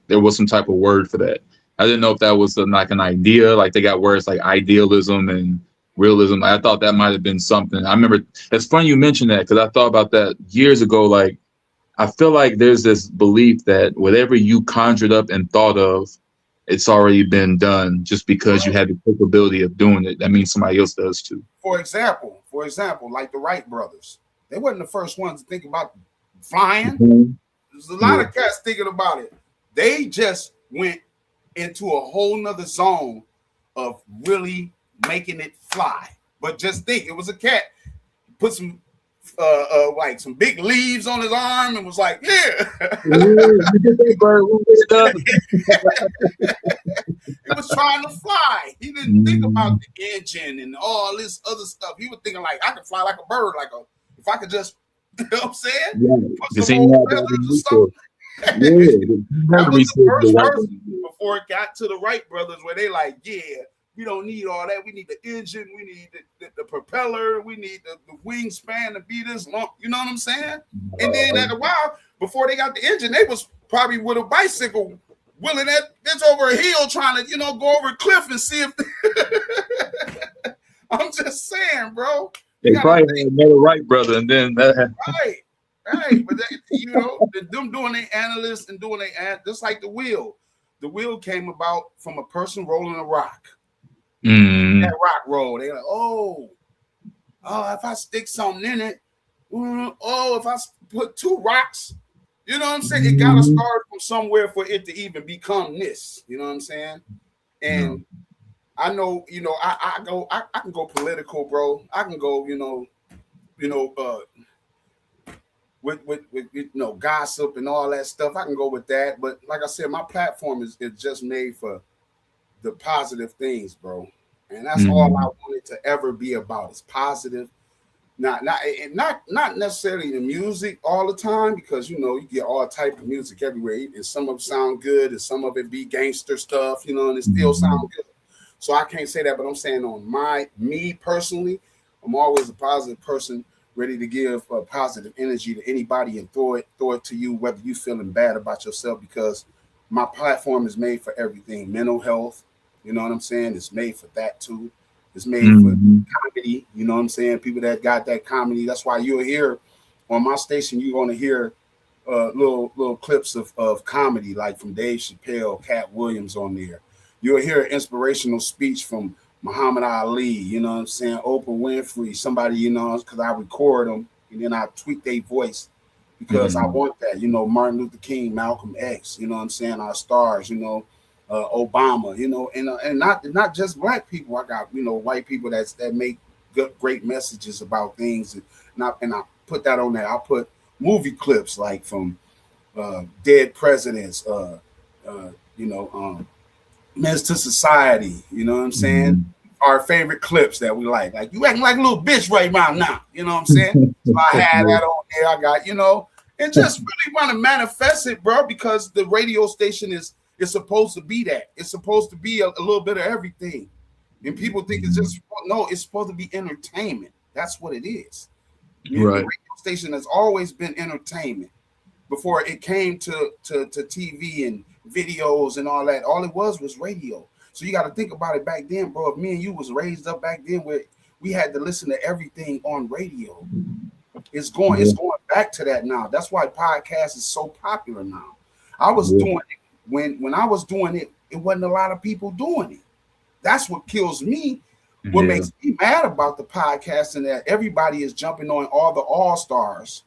there was some type of word for that. I didn't know if that was like an idea, like they got words like idealism and realism. I thought that might have been something. I remember it's funny you mentioned that because I thought about that years ago. Like I feel like there's this belief that whatever you conjured up and thought of, it's already been done just because you right? had the capability of doing it. That means somebody else does too. For example, like the Wright brothers, they weren't the first ones to think about flying. Mhm. There's a lot Yeah. of cats thinking about it. They just went into a whole nother zone of really making it fly. But just think, it was a cat put some like some big leaves on his arm and was like, yeah. Yeah, you get that bird, we'll get it done. He was trying to fly. He didn't think about Mm, the engine and all this other stuff. He was thinking like, I could fly like a bird, if I could just, you know what I'm saying? yeah, Put because some he old had that feathers or resource. something. Yeah, he had That the was the resource. The first white person man. before it got to the Wright brothers, where they like, yeah, we don't need all that. We need the engine. We need the propeller. We need the wingspan to be this long. You know what I'm saying? And then at a while, before they got the engine, they was probably with a bicycle willing that's over a hill trying to, go over a cliff and see if I'm just saying, bro. You They gotta probably think had another Wright brother, and then right. Right. But them doing their analysts and doing their just like the wheel. The wheel came about from a person rolling a rock. That mm, rock roll. They're like, if I stick something in it, if I put two rocks, you know what I'm saying? It got to mm, start from somewhere for it to even become this. You know what I'm saying? no, And I know, I can go political, bro. I can go, you know, with gossip and all that stuff. I can go with that. But like I said, my platform is just made for the positive things, bro. And that's all I mm, want it to ever be about. It's positive. Not necessarily the music all the time, because you get all type of music everywhere, and some of it sound good and some of it be gangster stuff, and it still sound mm, good. So I can't say that, but I'm saying on me personally, I'm always a positive person, ready to give positive energy to anybody and throw it to you, whether you feeling bad about yourself, because my platform is made for everything: mental health, You know what I'm saying? It's made for that too. It's made for Mm-hmm. comedy. You know what I'm saying? People that got that comedy. That's why you'll hear on my station. You're gonna hear little clips of comedy, like from Dave Chappelle, Cat Williams on there. You'll hear an inspirational speech from Muhammad Ali. You know what I'm saying? Oprah Winfrey. Somebody, you know, because I record them and then I tweak their voice because I Mm-hmm. want that. You know, Martin Luther King, Malcolm X. You know what I'm saying? Our stars. You know. Obama, you know, and not just black people. I got, you know, white people that make good, great messages about things, and I put that on there. I put movie clips like from dead presidents, you know, Men's to Society. You know what I'm saying? Our favorite clips that we like you acting like a little bitch right now. You know what I'm saying? So I had that on there. I got, you know, and just really want to manifest it, bro, because the radio station is supposed to be that. It's supposed to be a little bit of everything. And people think it's just, no, it's supposed to be entertainment. That's what it is. The Right. radio station has always been entertainment before it came to TV and videos and all that. All it was radio. So you got to think about it back then, bro. If me and you was raised up back then where we had to listen to everything on radio. It's going back to that now. That's why podcast is so popular now. I was doing it when I was doing it, it wasn't a lot of people doing it. That's what kills me. What makes me mad about the podcast and that everybody is jumping on all the all-stars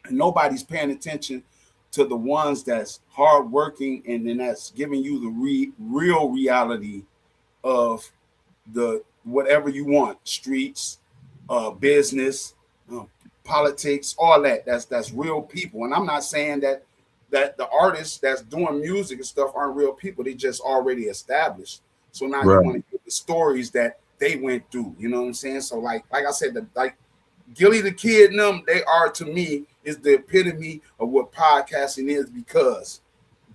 and nobody's paying attention to the ones that's hardworking and then that's giving you the real reality of the whatever you want, streets, business, politics, all that. That's real people. And I'm not saying that the artists that's doing music and stuff aren't real people. They just already established. So now you want to hear the stories that they went through. You know what I'm saying? So like I said, like Gilly the Kid and them, they are to me is the epitome of what podcasting is because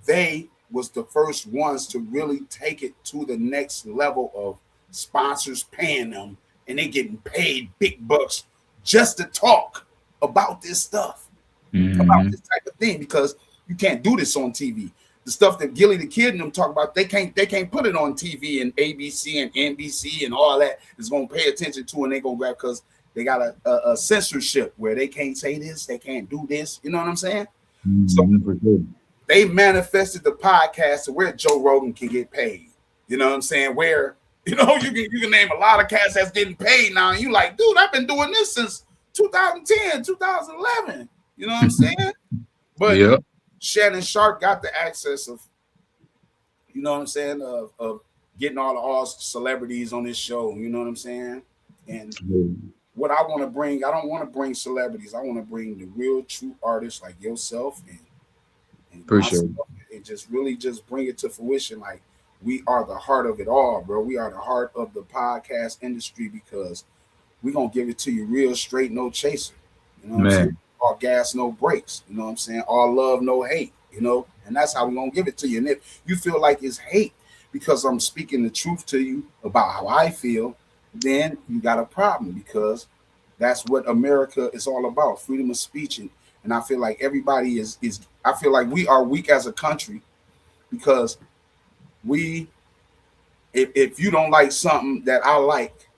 they was the first ones to really take it to the next level of sponsors paying them and they getting paid big bucks just to talk about this stuff, about this type of thing, because you can't do this on TV. The stuff that Gilly the Kid and them talk about, they can't put it on TV and ABC and NBC and all that is going to pay attention to, and they going to grab because they got a censorship where they can't say this, they can't do this. You know what I'm saying? So they manifested the podcast to where Joe Rogan can get paid. You know what I'm saying? Where, you know, you can name a lot of cats that's getting paid now. And you like, dude, I've been doing this since 2010, 2011. You know what I'm saying? But Shannon Sharp got the access of, you know what I'm saying, of getting all celebrities on this show. You know what I'm saying? And what I want to bring, I don't want to bring celebrities. I want to bring the real, true artists like yourself and myself, and just really just bring it to fruition. Like, we are the heart of it all, bro. We are the heart of the podcast industry because we're going to give it to you real straight, no chaser. You know what I'm saying? All gas, no brakes. You know what I'm saying? All love, no hate. You know? And that's how we're going to give it to you. And if you feel like it's hate because I'm speaking the truth to you about how I feel, then you got a problem because that's what America is all about, freedom of speech. And I feel like everybody is I feel like we are weak as a country because if you don't like something that I like,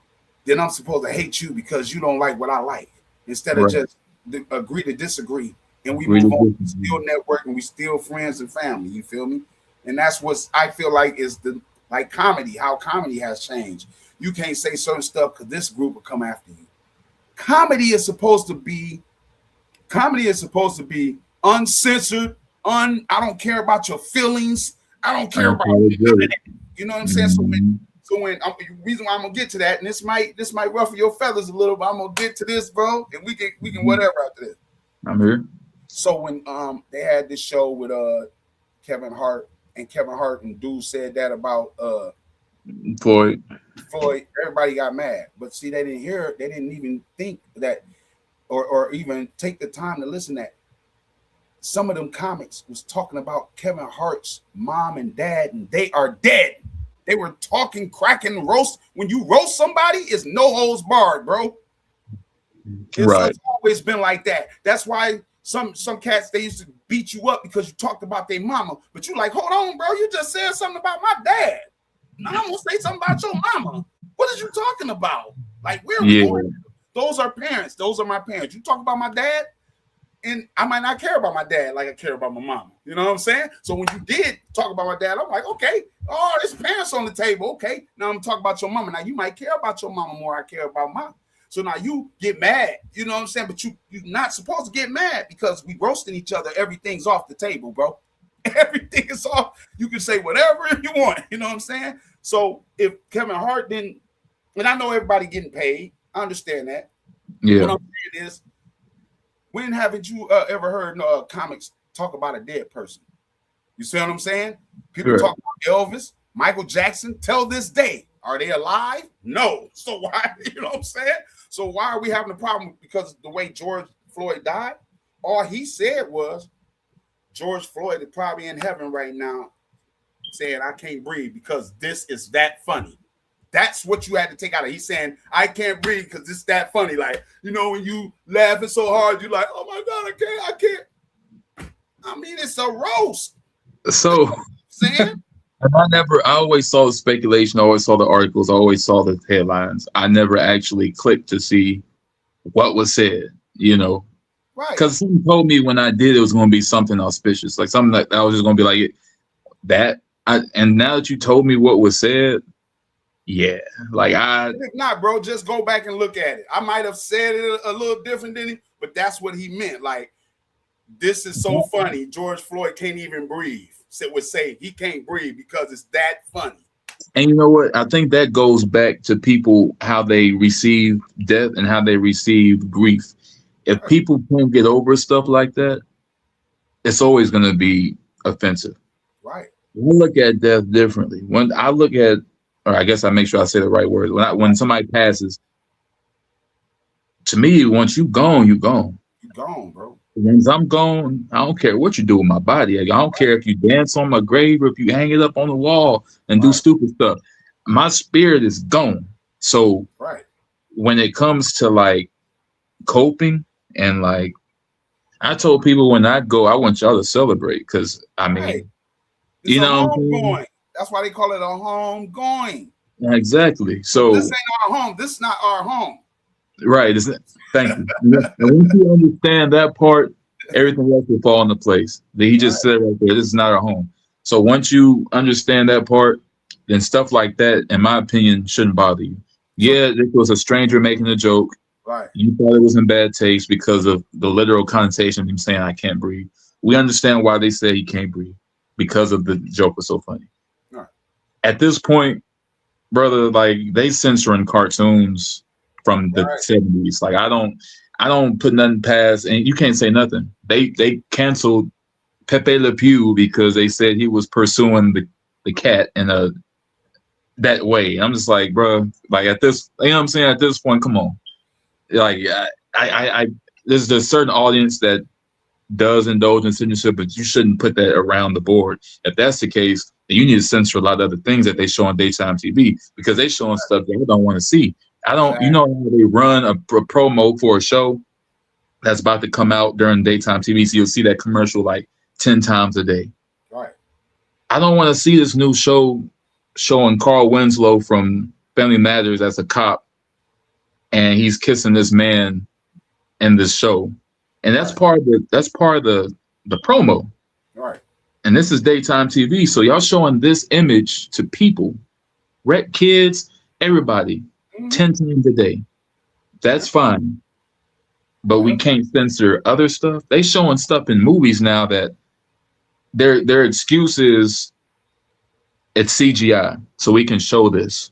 then I'm supposed to hate you because you don't like what I like. Instead of just agree to disagree, and we move on, we still network, and we still friends and family. You feel me? And that's what I feel like is like comedy, how comedy has changed. You can't say certain stuff because this group will come after you. Comedy is supposed to be uncensored. I don't care about your feelings. I don't care about it. You know what I'm saying? So when the reason why I'm gonna get to that, and this might ruffle your feathers a little, but I'm gonna get to this, bro, and we can whatever after this. I'm here. So when they had this show with Kevin Hart, and Kevin Hart and dude said that about Floyd, everybody got mad. But see, they didn't hear it. They didn't even think that or even take the time to listen to that. Some of them comics was talking about Kevin Hart's mom and dad, and they are dead. They were talking, cracking, roast. When you roast somebody, it's no holds barred, bro. It's always been like that. That's why some cats, they used to beat you up because you talked about their mama. But you like, hold on, bro. You just said something about my dad. I'm gonna say something about your mama. What is you talking about? Like, where are we going? Those are parents. Those are my parents. You talk about my dad, and I might not care about my dad like I care about my mama. You know what I'm saying? So when you did talk about my dad, I'm like, okay, oh, there's parents on the table. Okay, now I'm talking about your mama. Now you might care about your mama more. I care about mine. So now you get mad. You know what I'm saying? But you're not supposed to get mad because we roasting each other. Everything's off the table, bro. Everything is off. You can say whatever you want. You know what I'm saying? So if Kevin Hart didn't, and I know everybody getting paid, I understand that. Yeah. What I'm saying is, when haven't you ever heard comics talk about a dead person? You see what I'm saying? People talk about Elvis, Michael Jackson. Till this day, are they alive? No. So why? You know what I'm saying? So why are we having a problem because of the way George Floyd died? All he said was George Floyd is probably in heaven right now saying, I can't breathe because this is that funny. That's what you had to take out of it. He's saying, I can't breathe because it's that funny. Like, you know, when you laughing so hard, you're like, oh my God, I can't. I mean, it's a roast. So, saying? I always saw the speculation, I always saw the articles, I always saw the headlines. I never actually clicked to see what was said, you know. Right. Because someone told me when I did, it was going to be something auspicious, like something like I was just going to be like that. And now that you told me what was said, yeah, like if not, bro, just go back and look at it. I might have said it a little different than he, but that's what he meant. Like, this is so funny. George Floyd can't even breathe. So it would say he can't breathe because it's that funny. And you know what? I think that goes back to people, how they receive death and how they receive grief. If people can't get over stuff like that, it's always going to be offensive. Right. We look at death differently. When I look at, or I guess I make sure I say the right words. When somebody passes, to me, once you gone, you gone. You gone, bro. Once I'm gone, I don't care what you do with my body. I don't care if you dance on my grave or if you hang it up on the wall and do stupid stuff. My spirit is gone. So when it comes to like coping and like, I told people when I go, I want y'all to celebrate because I mean, you know, homegoing. That's why they call it a home going. Exactly. So this ain't our home. This is not our home. Right. Thank you. And once you understand that part, everything else will fall into place. He just said right there, this is not our home. So once you understand that part, then stuff like that, in my opinion, shouldn't bother you. Yeah, this was a stranger making a joke. Right. You thought it was in bad taste because of the literal connotation of him saying, I can't breathe. We understand why they say he can't breathe because of the joke was so funny. Right. At this point, brother, like they censoring cartoons from the 70s. Like I don't put nothing past, and you can't say nothing. They canceled Pepe Le Pew because they said he was pursuing the cat in that way. I'm just like, bro, like at this, you know what I'm saying? At this point, come on. Like I there's a certain audience that does indulge in censorship, but you shouldn't put that around the board. If that's the case, then you need to censor a lot of other things that they show on daytime TV because they showing stuff that I don't want to see. You know how they run a promo for a show that's about to come out during daytime TV, so you'll see that commercial like 10 times a day. Right. I don't want to see this new show showing Carl Winslow from Family Matters as a cop, and he's kissing this man in this show. And that's part of the promo. Right. And this is daytime TV. So y'all showing this image to people, kids, everybody, 10 times a day. That's fine. But we can't censor other stuff. They showing stuff in movies now that their excuse is it's CGI, so we can show this.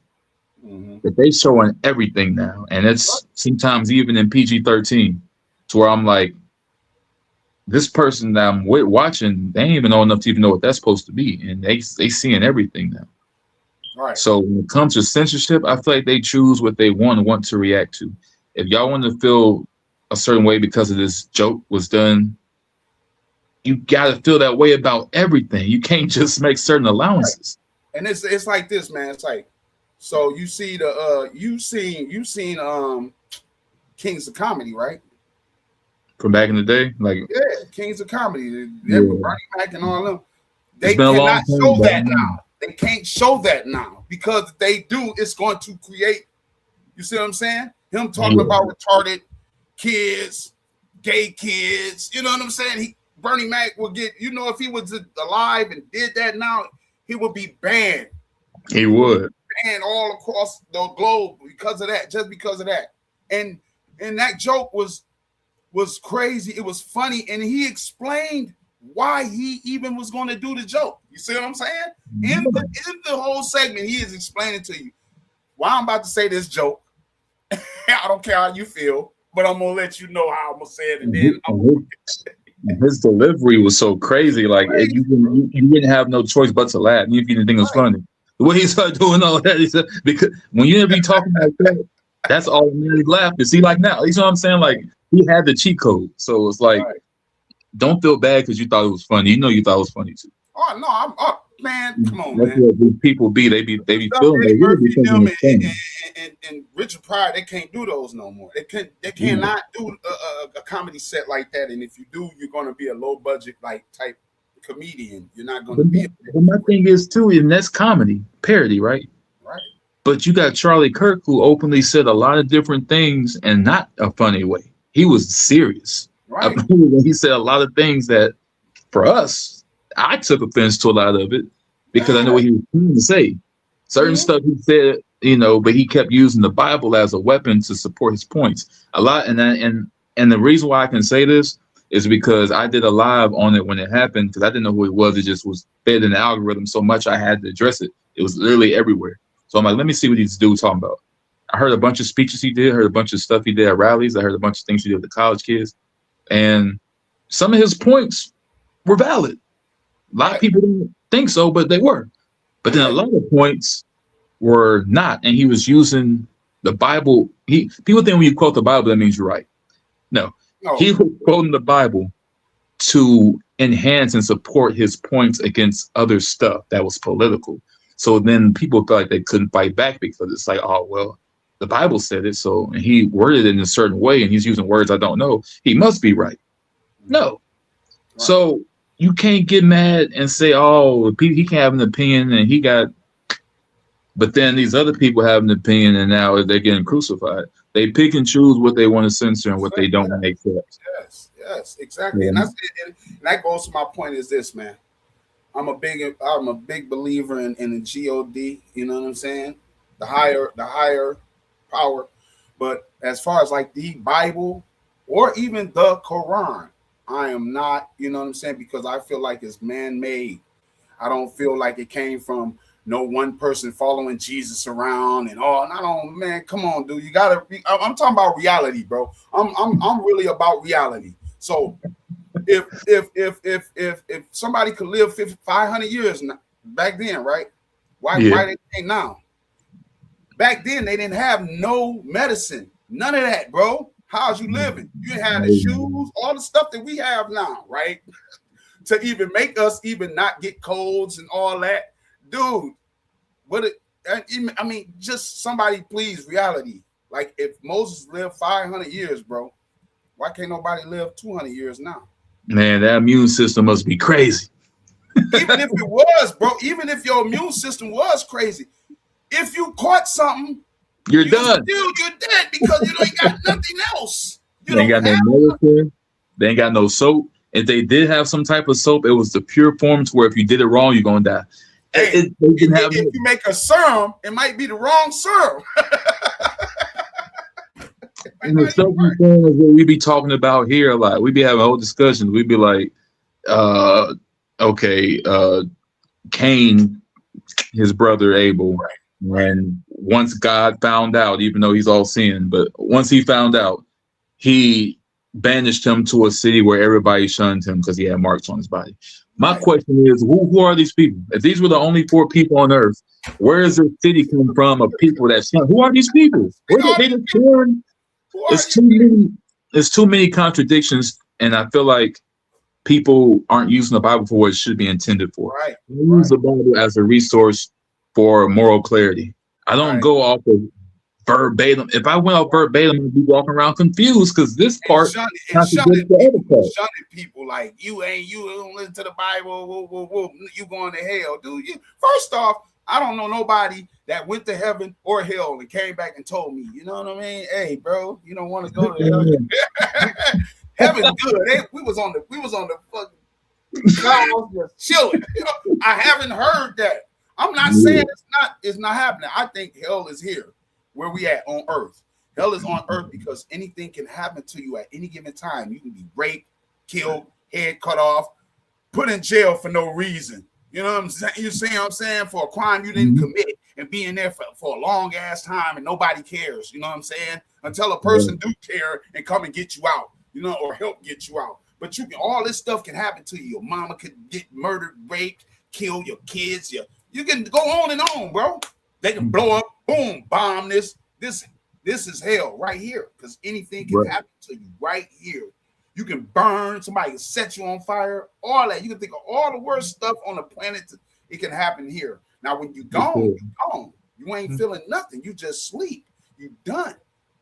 But they showing everything now. And it's sometimes even in PG-13 to where I'm like, this person that I'm watching, they ain't even know enough to even know what that's supposed to be. And they seeing everything now. Right. So when it comes to censorship, I feel like they choose what they want to react to. If y'all want to feel a certain way because of this joke was done, you got to feel that way about everything. You can't just make certain allowances. Right. And it's like this, man. It's like, so you see you've seen Kings of Comedy, right? From back in the day, like Kings of Comedy, Bernie Mac and all of them. They been a long cannot time, show that now. They can't show that now because if they do, it's going to create. You see what I'm saying? Him talking about retarded kids, gay kids. You know what I'm saying? Bernie Mac would get. You know, if he was alive and did that now, he would be banned. He would. Banned all across the globe because of that. Just because of that. And that joke was crazy. It was funny, and he explained why he even was going to do the joke. You see what I'm saying? In the whole segment, he is explaining to you why I'm about to say this joke. I don't care how you feel, but I'm gonna let you know how I'm gonna say it, and then his delivery was so crazy. Like you didn't have no choice but to laugh, even if you didn't think it was funny. The way he started doing all that, he said, because when you be talking like that, that's all really laughter. See, like now, you know what I'm saying? Like he had the cheat code, so it's like, don't feel bad because you thought it was funny. You know, you thought it was funny too. Oh no, I'm up, man. Come on, that's man. What people be. They be feeling. They really be thinking and Richard Pryor, they can't do those no more. They cannot do a comedy set like that. And if you do, you're gonna be a low budget like type comedian. You're not gonna be. But my thing is too, and that's comedy parody, right? Right. But you got Charlie Kirk, who openly said a lot of different things and not a funny way. He was serious. Right. He said a lot of things that, for us, I took offense to a lot of it because I know what he was trying to say. Certain stuff he said, you know, but he kept using the Bible as a weapon to support his points. A lot, and the reason why I can say this is because I did a live on it when it happened because I didn't know who he was. It just was fed in the algorithm so much I had to address it. It was literally everywhere. So I'm like, let me see what these dudes talking about. I heard a bunch of speeches he did, heard a bunch of stuff he did at rallies. I heard a bunch of things he did with the college kids. And some of his points were valid. A lot of people didn't think so, but they were. But then a lot of points were not. And he was using the Bible. People think when you quote the Bible, that means you're right. No. He was quoting the Bible to enhance and support his points against other stuff that was political. So then people felt like they couldn't fight back because it's like, oh, well, the Bible said it. So and he worded it in a certain way and he's using words I don't know. He must be right. No. Right. So you can't get mad and say, oh, he can have an opinion and he got, but then these other people have an opinion and now they're getting crucified. They pick and choose what they want to censor and what they don't want to accept. Yes, exactly. Yeah. And that goes to my point is this, man. I'm a big believer in the God, you know what I'm saying? The higher power. But as far as like the Bible or even the Quran, I am not, you know what I'm saying? Because I feel like it's man-made. I don't feel like it came from no one person following Jesus around and all. And I don't, man, come on, dude. You gotta. I'm talking about reality, bro. I'm really about reality. So if somebody could live 500 years back then, right? Why they can't now? Back then they didn't have no medicine, none of that, bro. How's you living? You didn't have the shoes, all the stuff that we have now, right? To even make us even not get colds and all that, dude. I mean, just somebody please reality. Like if Moses lived 500 years, bro, why can't nobody live 200 years now? Man, that immune system must be crazy. Even if it was, bro, even if your immune system was crazy, if you caught something, you're done. You're dead because you ain't got nothing else. They ain't got no medicine. They ain't got no soap. If they did have some type of soap, it was the pure forms where if you did it wrong, you're gonna die. Hey, if you make a serum, it might be the wrong serum. And the stuff you're saying is what we be talking about here a lot. We be having whole discussions. We be like, Cain, his brother Abel, and once God found out, even though he's all sin, but once he found out, he banished him to a city where everybody shunned him because he had marks on his body. My question is, who are these people? If these were the only 4 people on earth, where is the city come from of people that shun? Who are these people? Where did they just born? It's too many contradictions, and I feel like people aren't using the Bible for what it should be intended for. Right. Use the Bible as a resource for moral clarity. I don't go off of verbatim. If I went off verbatim, I'd be walking around confused because this part shunning people like you don't listen to the Bible. You going to hell, dude. First off, I don't know nobody that went to heaven or hell and came back and told me, you know what I mean? Hey, bro, you don't want to go to heaven. Heaven's good. We was on the fucking clouds, just chilling. You know, I haven't heard that. I'm not saying it's not happening. I think hell is here, where we at on earth. Hell is on earth because anything can happen to you at any given time. You can be raped, killed, head cut off, put in jail for no reason. You know what I'm saying? You see what I'm saying? For a crime you didn't commit and being there for a long ass time and nobody cares. You know what I'm saying? Until a person do care and come and get you out, you know, or help get you out. But all this stuff can happen to you. Your mama could get murdered, raped, kill your kids. You can go on and on, bro. They can blow up, boom, bomb this. This is hell right here because anything can happen to you right here. You can burn, somebody can set you on fire, all that. You can think of all the worst stuff on the planet. It can happen here. Now, when you're gone, you're gone. You ain't feeling nothing. You just sleep. You done.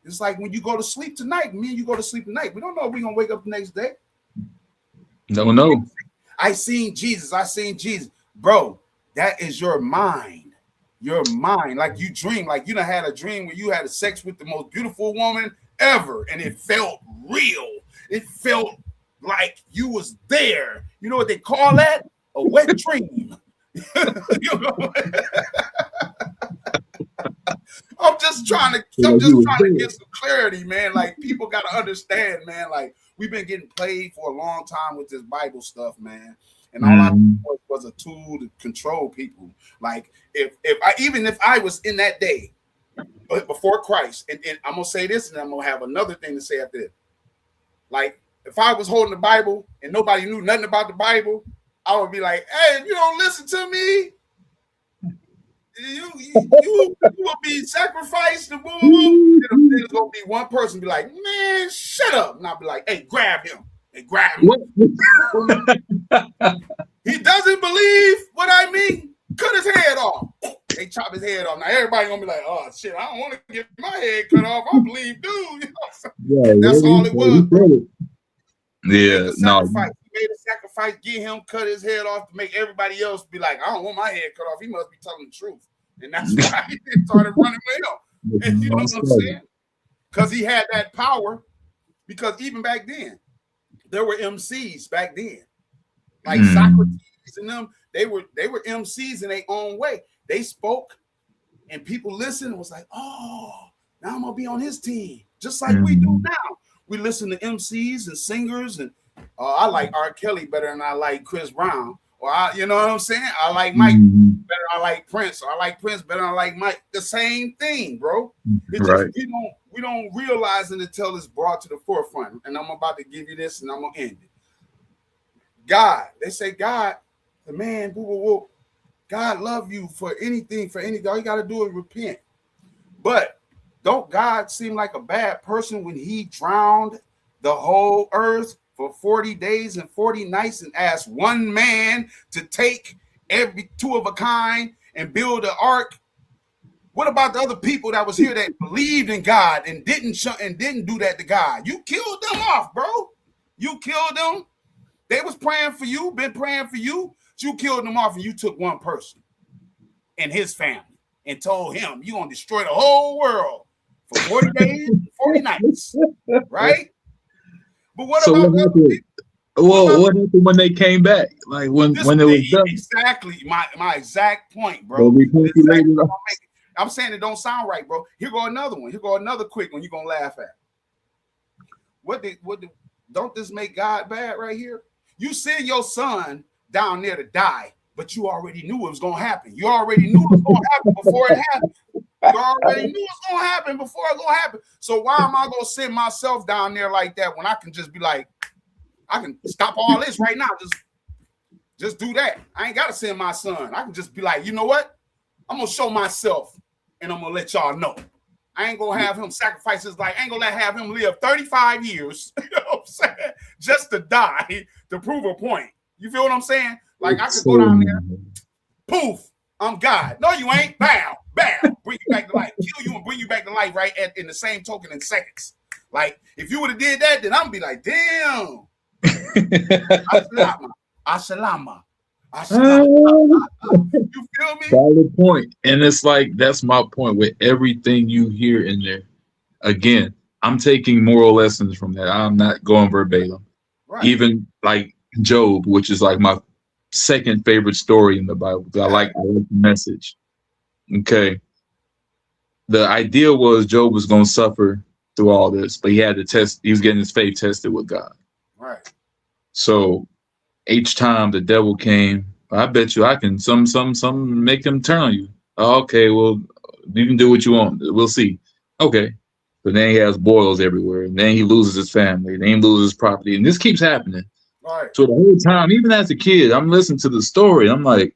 It's like when you go to sleep tonight. Me and you go to sleep tonight. We don't know if we're going to wake up the next day. No. I seen Jesus. Bro, that is your mind. Your mind, like you dream, like you done had a dream where you had sex with the most beautiful woman ever, and it felt real. It felt like you was there. You know what they call that? A wet dream. You know? I'm just trying to get some clarity, man. Like people got to understand, man. Like we've been getting played for a long time with this Bible stuff, man. And all I was a tool to control people. Like if I was in that day, but before Christ, and I'm gonna say this, and I'm gonna have another thing to say after this. Like if I was holding the Bible and nobody knew nothing about the Bible, I would be like, "Hey, if you don't listen to me, you will be sacrificed." And there's gonna be one person be like, "Man, shut up," and I'll be like, "Hey, grab him." And grab him. He doesn't believe what I mean. Cut his head off. They chop his head off. Now everybody gonna be like, "Oh shit, I don't want to get my head cut off. I believe, dude." You know? That's all it was. Yeah, no. He made a sacrifice, get him cut his head off to make everybody else be like, "I don't want my head cut off." He must be telling the truth, and that's why he started running well. And you know what I'm saying? Because he had that power. Because even back then, there were MCs back then, like Socrates and them. They were MCs in their own way. They spoke, and people listened and was like, "Oh, now I'm gonna be on his team," just like we do now. We listen to MCs and singers, and I like R. Kelly better than I like Chris Brown, or you know what I'm saying? I like Mike better than I like Prince, or I like Prince better than I like Mike. The same thing, bro. It's just we don't realize it until it's brought to the forefront. And I'm about to give you this, and I'm gonna end it. God, they say God, the man, God love you for anything, All you gotta do is repent. But don't God seem like a bad person when he drowned the whole earth for 40 days and 40 nights and asked one man to take every two of a kind and build an ark? What about the other people that was here that believed in God and didn't do that to God? You killed them off, bro. You killed them. They was praying for you, been praying for you. You killed them off, and you took one person and his family and told him you're gonna destroy the whole world for 40 days, 40 nights, right? But what about the other people? Well, what happened when they came back? Like when it was done? Exactly my exact point, bro. I'm saying it don't sound right, bro. Here go another one. Here go another quick one you're gonna laugh at. Don't this make God bad right here? You send your son down there to die, but you already knew it was gonna happen. You already knew it was gonna happen before it happened. You already knew it was gonna happen before it gonna happen. So why am I gonna send myself down there like that when I can just be like, I can stop all this right now. Just do that. I ain't gotta send my son. I can just be like, you know what? I'm gonna show myself. And I'm gonna let y'all know. I ain't gonna have him sacrifice his life. I ain't gonna have him live 35 years, you know what I'm saying, just to die to prove a point. You feel what I'm saying? Like I could go down there, poof, I'm God. No, you ain't. Bow, bring you back to life, kill you and bring you back to life right in the same token in seconds. Like if you would have did that, then I'm be like, damn. Asalama. You feel me? Valid point. And it's like that's my point with everything you hear in there. Again, I'm taking moral lessons from that. I'm not going verbatim. Right. Even like Job, which is like my second favorite story in the Bible. I like the message. Okay. The idea was Job was going to suffer through all this, but he had to test. He was getting his faith tested with God. Right. So each time the devil came, I bet you I can some make him turn on you. Okay, well, you can do what you want. We'll see. Okay. But then he has boils everywhere, and then he loses his family, and then he loses his property, and this keeps happening. Right. So the whole time, even as a kid, I'm listening to the story. I'm like,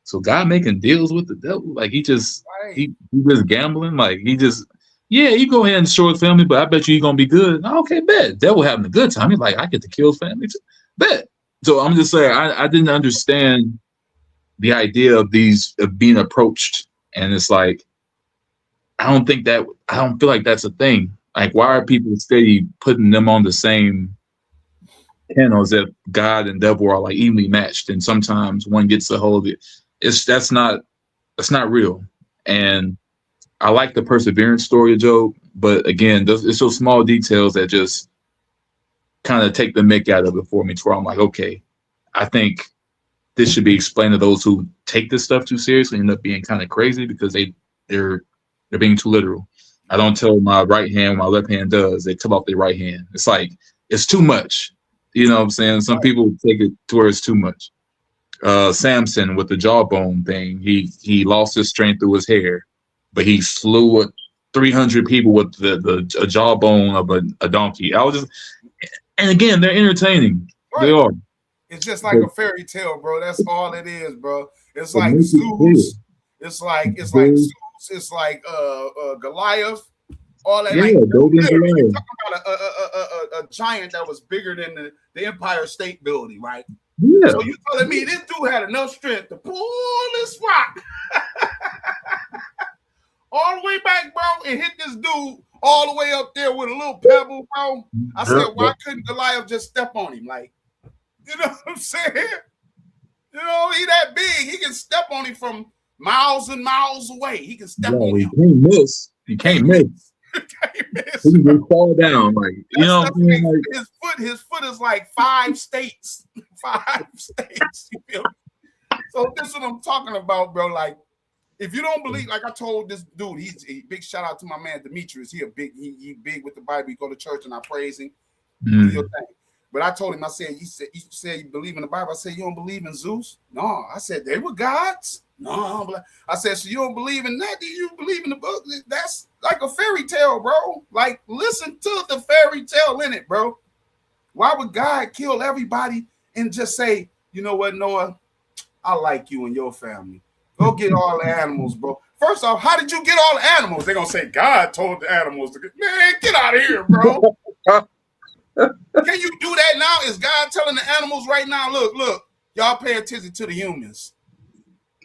so God making deals with the devil? Like he just gambling? Like he just you go ahead and destroy his family, but I bet you he's gonna be good. Okay, bet. Devil having a good time. He's like, I get to kill his family too. Bet. So I'm just saying, I didn't understand the idea of being approached, and it's like I don't feel like that's a thing. Like, why are people steady putting them on the same panels that God and devil are like evenly matched, and sometimes one gets a hold of it. That's not real. And I like the perseverance story of Job, but again, it's those small details that just kind of take the mick out of it for me, to where I'm like, okay, I think this should be explained to those who take this stuff too seriously and end up being kind of crazy because they're being too literal. I don't tell my right hand what my left hand does. They tell off their right hand. It's like it's too much. You know what I'm saying? Some people take it to where it's too much. Samson with the jawbone thing, he lost his strength through his hair, but he slew 300 people with a jawbone of a donkey. And again, they're entertaining. Right. They are. It's just like a fairy tale, bro. That's all it is, bro. It's like Zeus. It's like Zeus. It's like Goliath. All that. Yeah, like, talking about a giant that was bigger than the Empire State Building, right? Yeah. So you telling me this dude had enough strength to pull this rock all the way back, bro, and hit this dude all the way up there with a little pebble, bro? I said, why couldn't Goliath just step on him? Like, you know what I'm saying? You know, he that big. He can step on him from miles and miles away. He can step on him. He can't miss. He can't miss. He can just fall down, like you know. What I mean? Like, his foot is like 5 states. 5 states. You feel me? So this is what I'm talking about, bro. Like, if you don't believe, like I told this dude, he's a big shout out to my man Demetrius. He big with the Bible. He go to church and I praise him. Do your thing. But I told him, I said, you said you believe in the Bible. I said, you don't believe in Zeus? No. I said, they were gods? No. I said, so you don't believe in that? Do you believe in the book? That's like a fairy tale, bro. Like, listen to the fairy tale in it, bro. Why would God kill everybody and just say, you know what, Noah? I like you and your family. Go get all the animals, bro. First off, how did you get all the animals? They're going to say, God told the animals to get, man, get out of here, bro. Can you do that now? Is God telling the animals right now, look, y'all pay attention to the humans.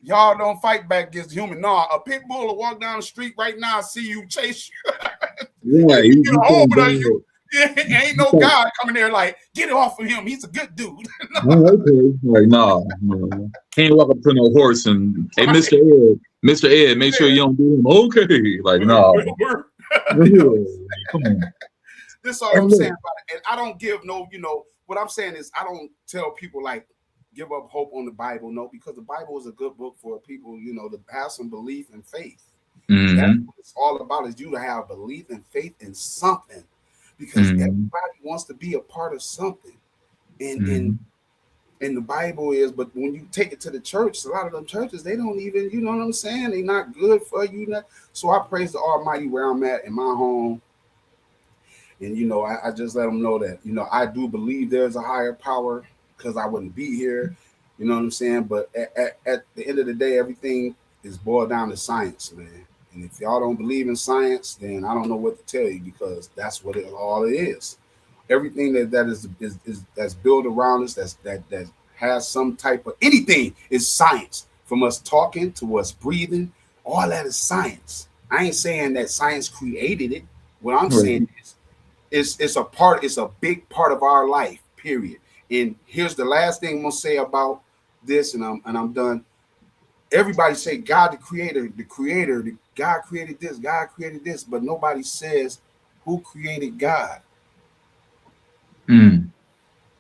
Y'all don't fight back against the human. No, a pit bull will walk down the street right now and see you, chase you. Yeah, you get a hold of you. Yeah, ain't no God coming there like, get it off of him. He's a good dude. No. Okay. Like, no. Can't walk up to no horse and, hey, Mr. Ed, make sure you don't do him. Okay. Like, no. Come on. This is all I'm saying about it. And I don't give no, what I'm saying is I don't tell people like give up hope on the Bible. No, because the Bible is a good book for people, to have some belief and faith. Mm-hmm. That's what it's all about, is you to have belief and faith in something. Because everybody wants to be a part of something. And the Bible is, but when you take it to the church, a lot of them churches, they don't even, you know what I'm saying? They're not good for you. So I praise the Almighty where I'm at in my home. And, I just let them know that, I do believe there's a higher power, because I wouldn't be here. You know what I'm saying? But at the end of the day, everything is boiled down to science, man. And if y'all don't believe in science, then I don't know what to tell you, because that's what all it is. Everything that is that's built around us, that has some type of anything is science. From us talking to us breathing, all that is science. I ain't saying that science created it. What I'm saying is it's a big part of our life, period. And here's the last thing I'm gonna say about this, and I'm done. Everybody say God the creator, God created this, but nobody says who created God.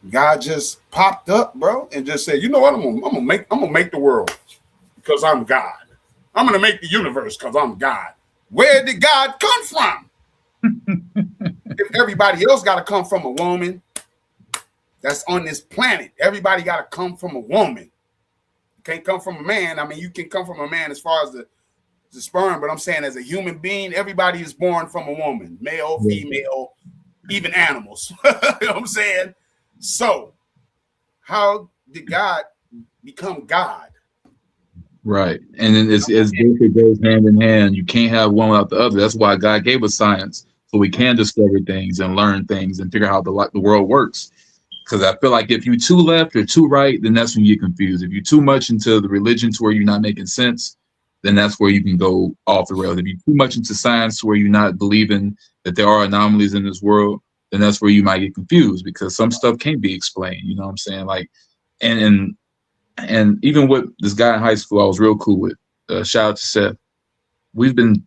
God just popped up, bro, and just said, you know what, I'm gonna make the world because I'm God. I'm gonna make the universe because I'm God. Where did God come from? If everybody else got to come from a woman that's on this planet, everybody got to come from a woman. You can't come from a man. I mean, you can come from a man as far as the sperm, but I'm saying as a human being, everybody is born from a woman, male, female, even animals. You know what I'm saying? So, how did God become God? Right. And then it goes hand in hand. You can't have one without the other. That's why God gave us science, so we can discover things and learn things and figure out how the world works. Because I feel like if you're too left or too right, then that's when you get confused. If you're too much into the religion to where you're not making sense, then that's where you can go off the rails. If you're too much into science to where you're not believing that there are anomalies in this world, then that's where you might get confused because some stuff can't be explained. You know what I'm saying? Like, and even with this guy in high school, I was real cool with. Shout out to Seth. We've been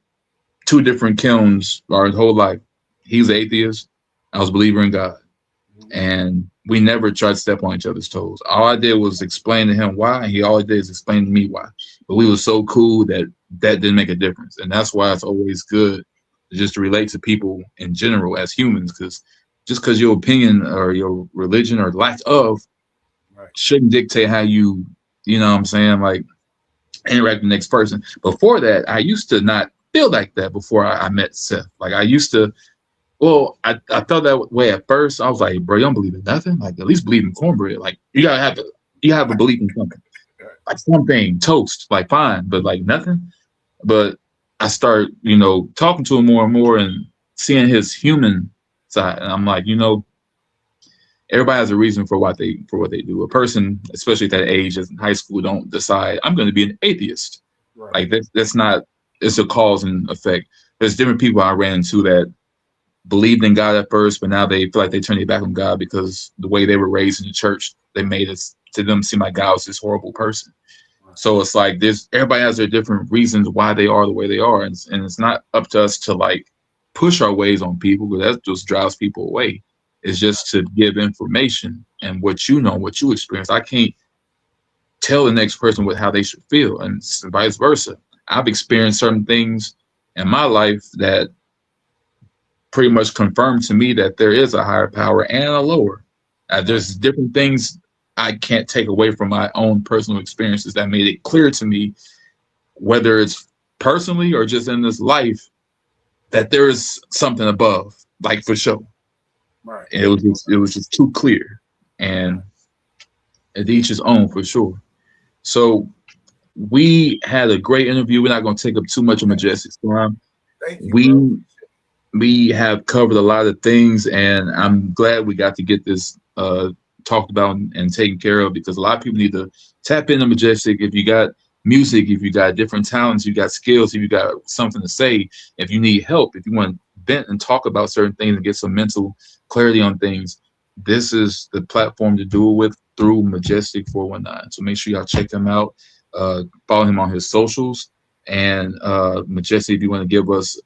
two different kilns our whole life. He's an atheist. I was a believer in God. And we never tried to step on each other's toes. All I did was explain to him why, and he always did is explain to me why. But we were so cool that didn't make a difference. And that's why it's always good just to relate to people in general as humans, because just because your opinion or your religion or lack of shouldn't dictate how you know what I'm saying, like interact with the next person. Before that, I used to not feel like that before I met Seth. Like I used to, well, I felt that way at first. I was like, bro, you don't believe in nothing? Like at least believe in cornbread. Like you have a belief in something. Like something, toast, like fine, but like nothing. But I start, talking to him more and more and seeing his human side. And I'm like, everybody has a reason for what they do. A person, especially at that age, as in high school, don't decide I'm going to be an atheist. Right. Like that's not. It's a cause and effect. There's different people I ran into that believed in God at first, but now they feel like they turned their back on God because the way they were raised in the church, they made it to them seem like God was this horrible person. Right. So it's like everybody has their different reasons why they are the way they are, and it's not up to us to like push our ways on people, because that just drives people away. It's just to give information and what you know, what you experience. I can't tell the next person how they should feel, and vice versa. I've experienced certain things in my life that pretty much confirmed to me that there is a higher power and a lower. There's different things I can't take away from my own personal experiences that made it clear to me, whether it's personally or just in this life, that there is something above, like for sure. Right. It was just too clear, and at each his own for sure. So we had a great interview. We're not going to take up too much of Magestic's time. Thank you, we have covered a lot of things, and I'm glad we got to get this talked about and taken care of, because a lot of people need to tap into Magestic. If you got music, if you got different talents, you got skills, if you got something to say, if you need help, if you want to vent and talk about certain things and get some mental clarity on things, this is the platform to do it with through Magestic419. So make sure y'all check him out, follow him on his socials. And Magestic, if you want to give us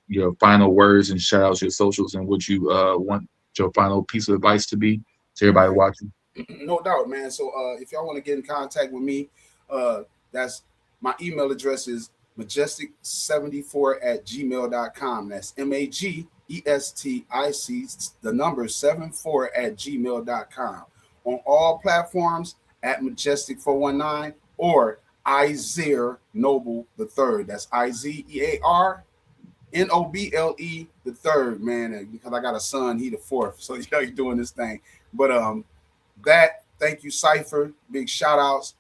your final words and shout out your socials and what you want your final piece of advice to be to everybody watching. No doubt, man. So if y'all want to get in contact with me, that's my email address is magestic74@gmail.com. That's MAGESTIC, the number 74@gmail.com. On all platforms at Magestic419 or Izear Noble III. That's IZEAR NOBLE III, man. Because I got a son, he the fourth, so he's doing this thing. But thank you, Cypher. Big shout outs.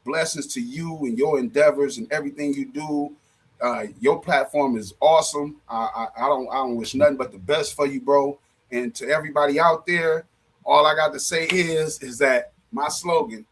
Blessings to you and your endeavors and everything you do. Your platform is awesome. I don't wish nothing but the best for you, bro. And to everybody out there, all I got to say is that my slogan: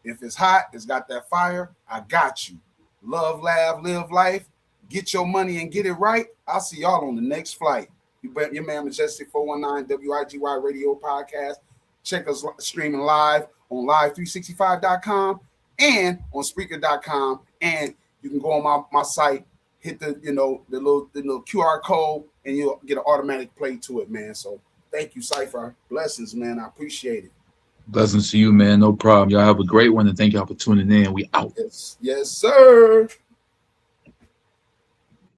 if it's hot, it's got that fire, I got you. Love, laugh, live life. Get your money and get it right. I'll see y'all on the next flight. Your man Magestic419 WIGY Radio Podcast. check us streaming live on live365.com and on Spreaker.com. And you can go on my site, hit the little QR code, and you'll get an automatic play to it, man. So thank you, Cypher. Blessings, man. I appreciate it. Blessings to you, man. No problem. Y'all have a great one, and thank y'all for tuning in. We out. Yes, sir.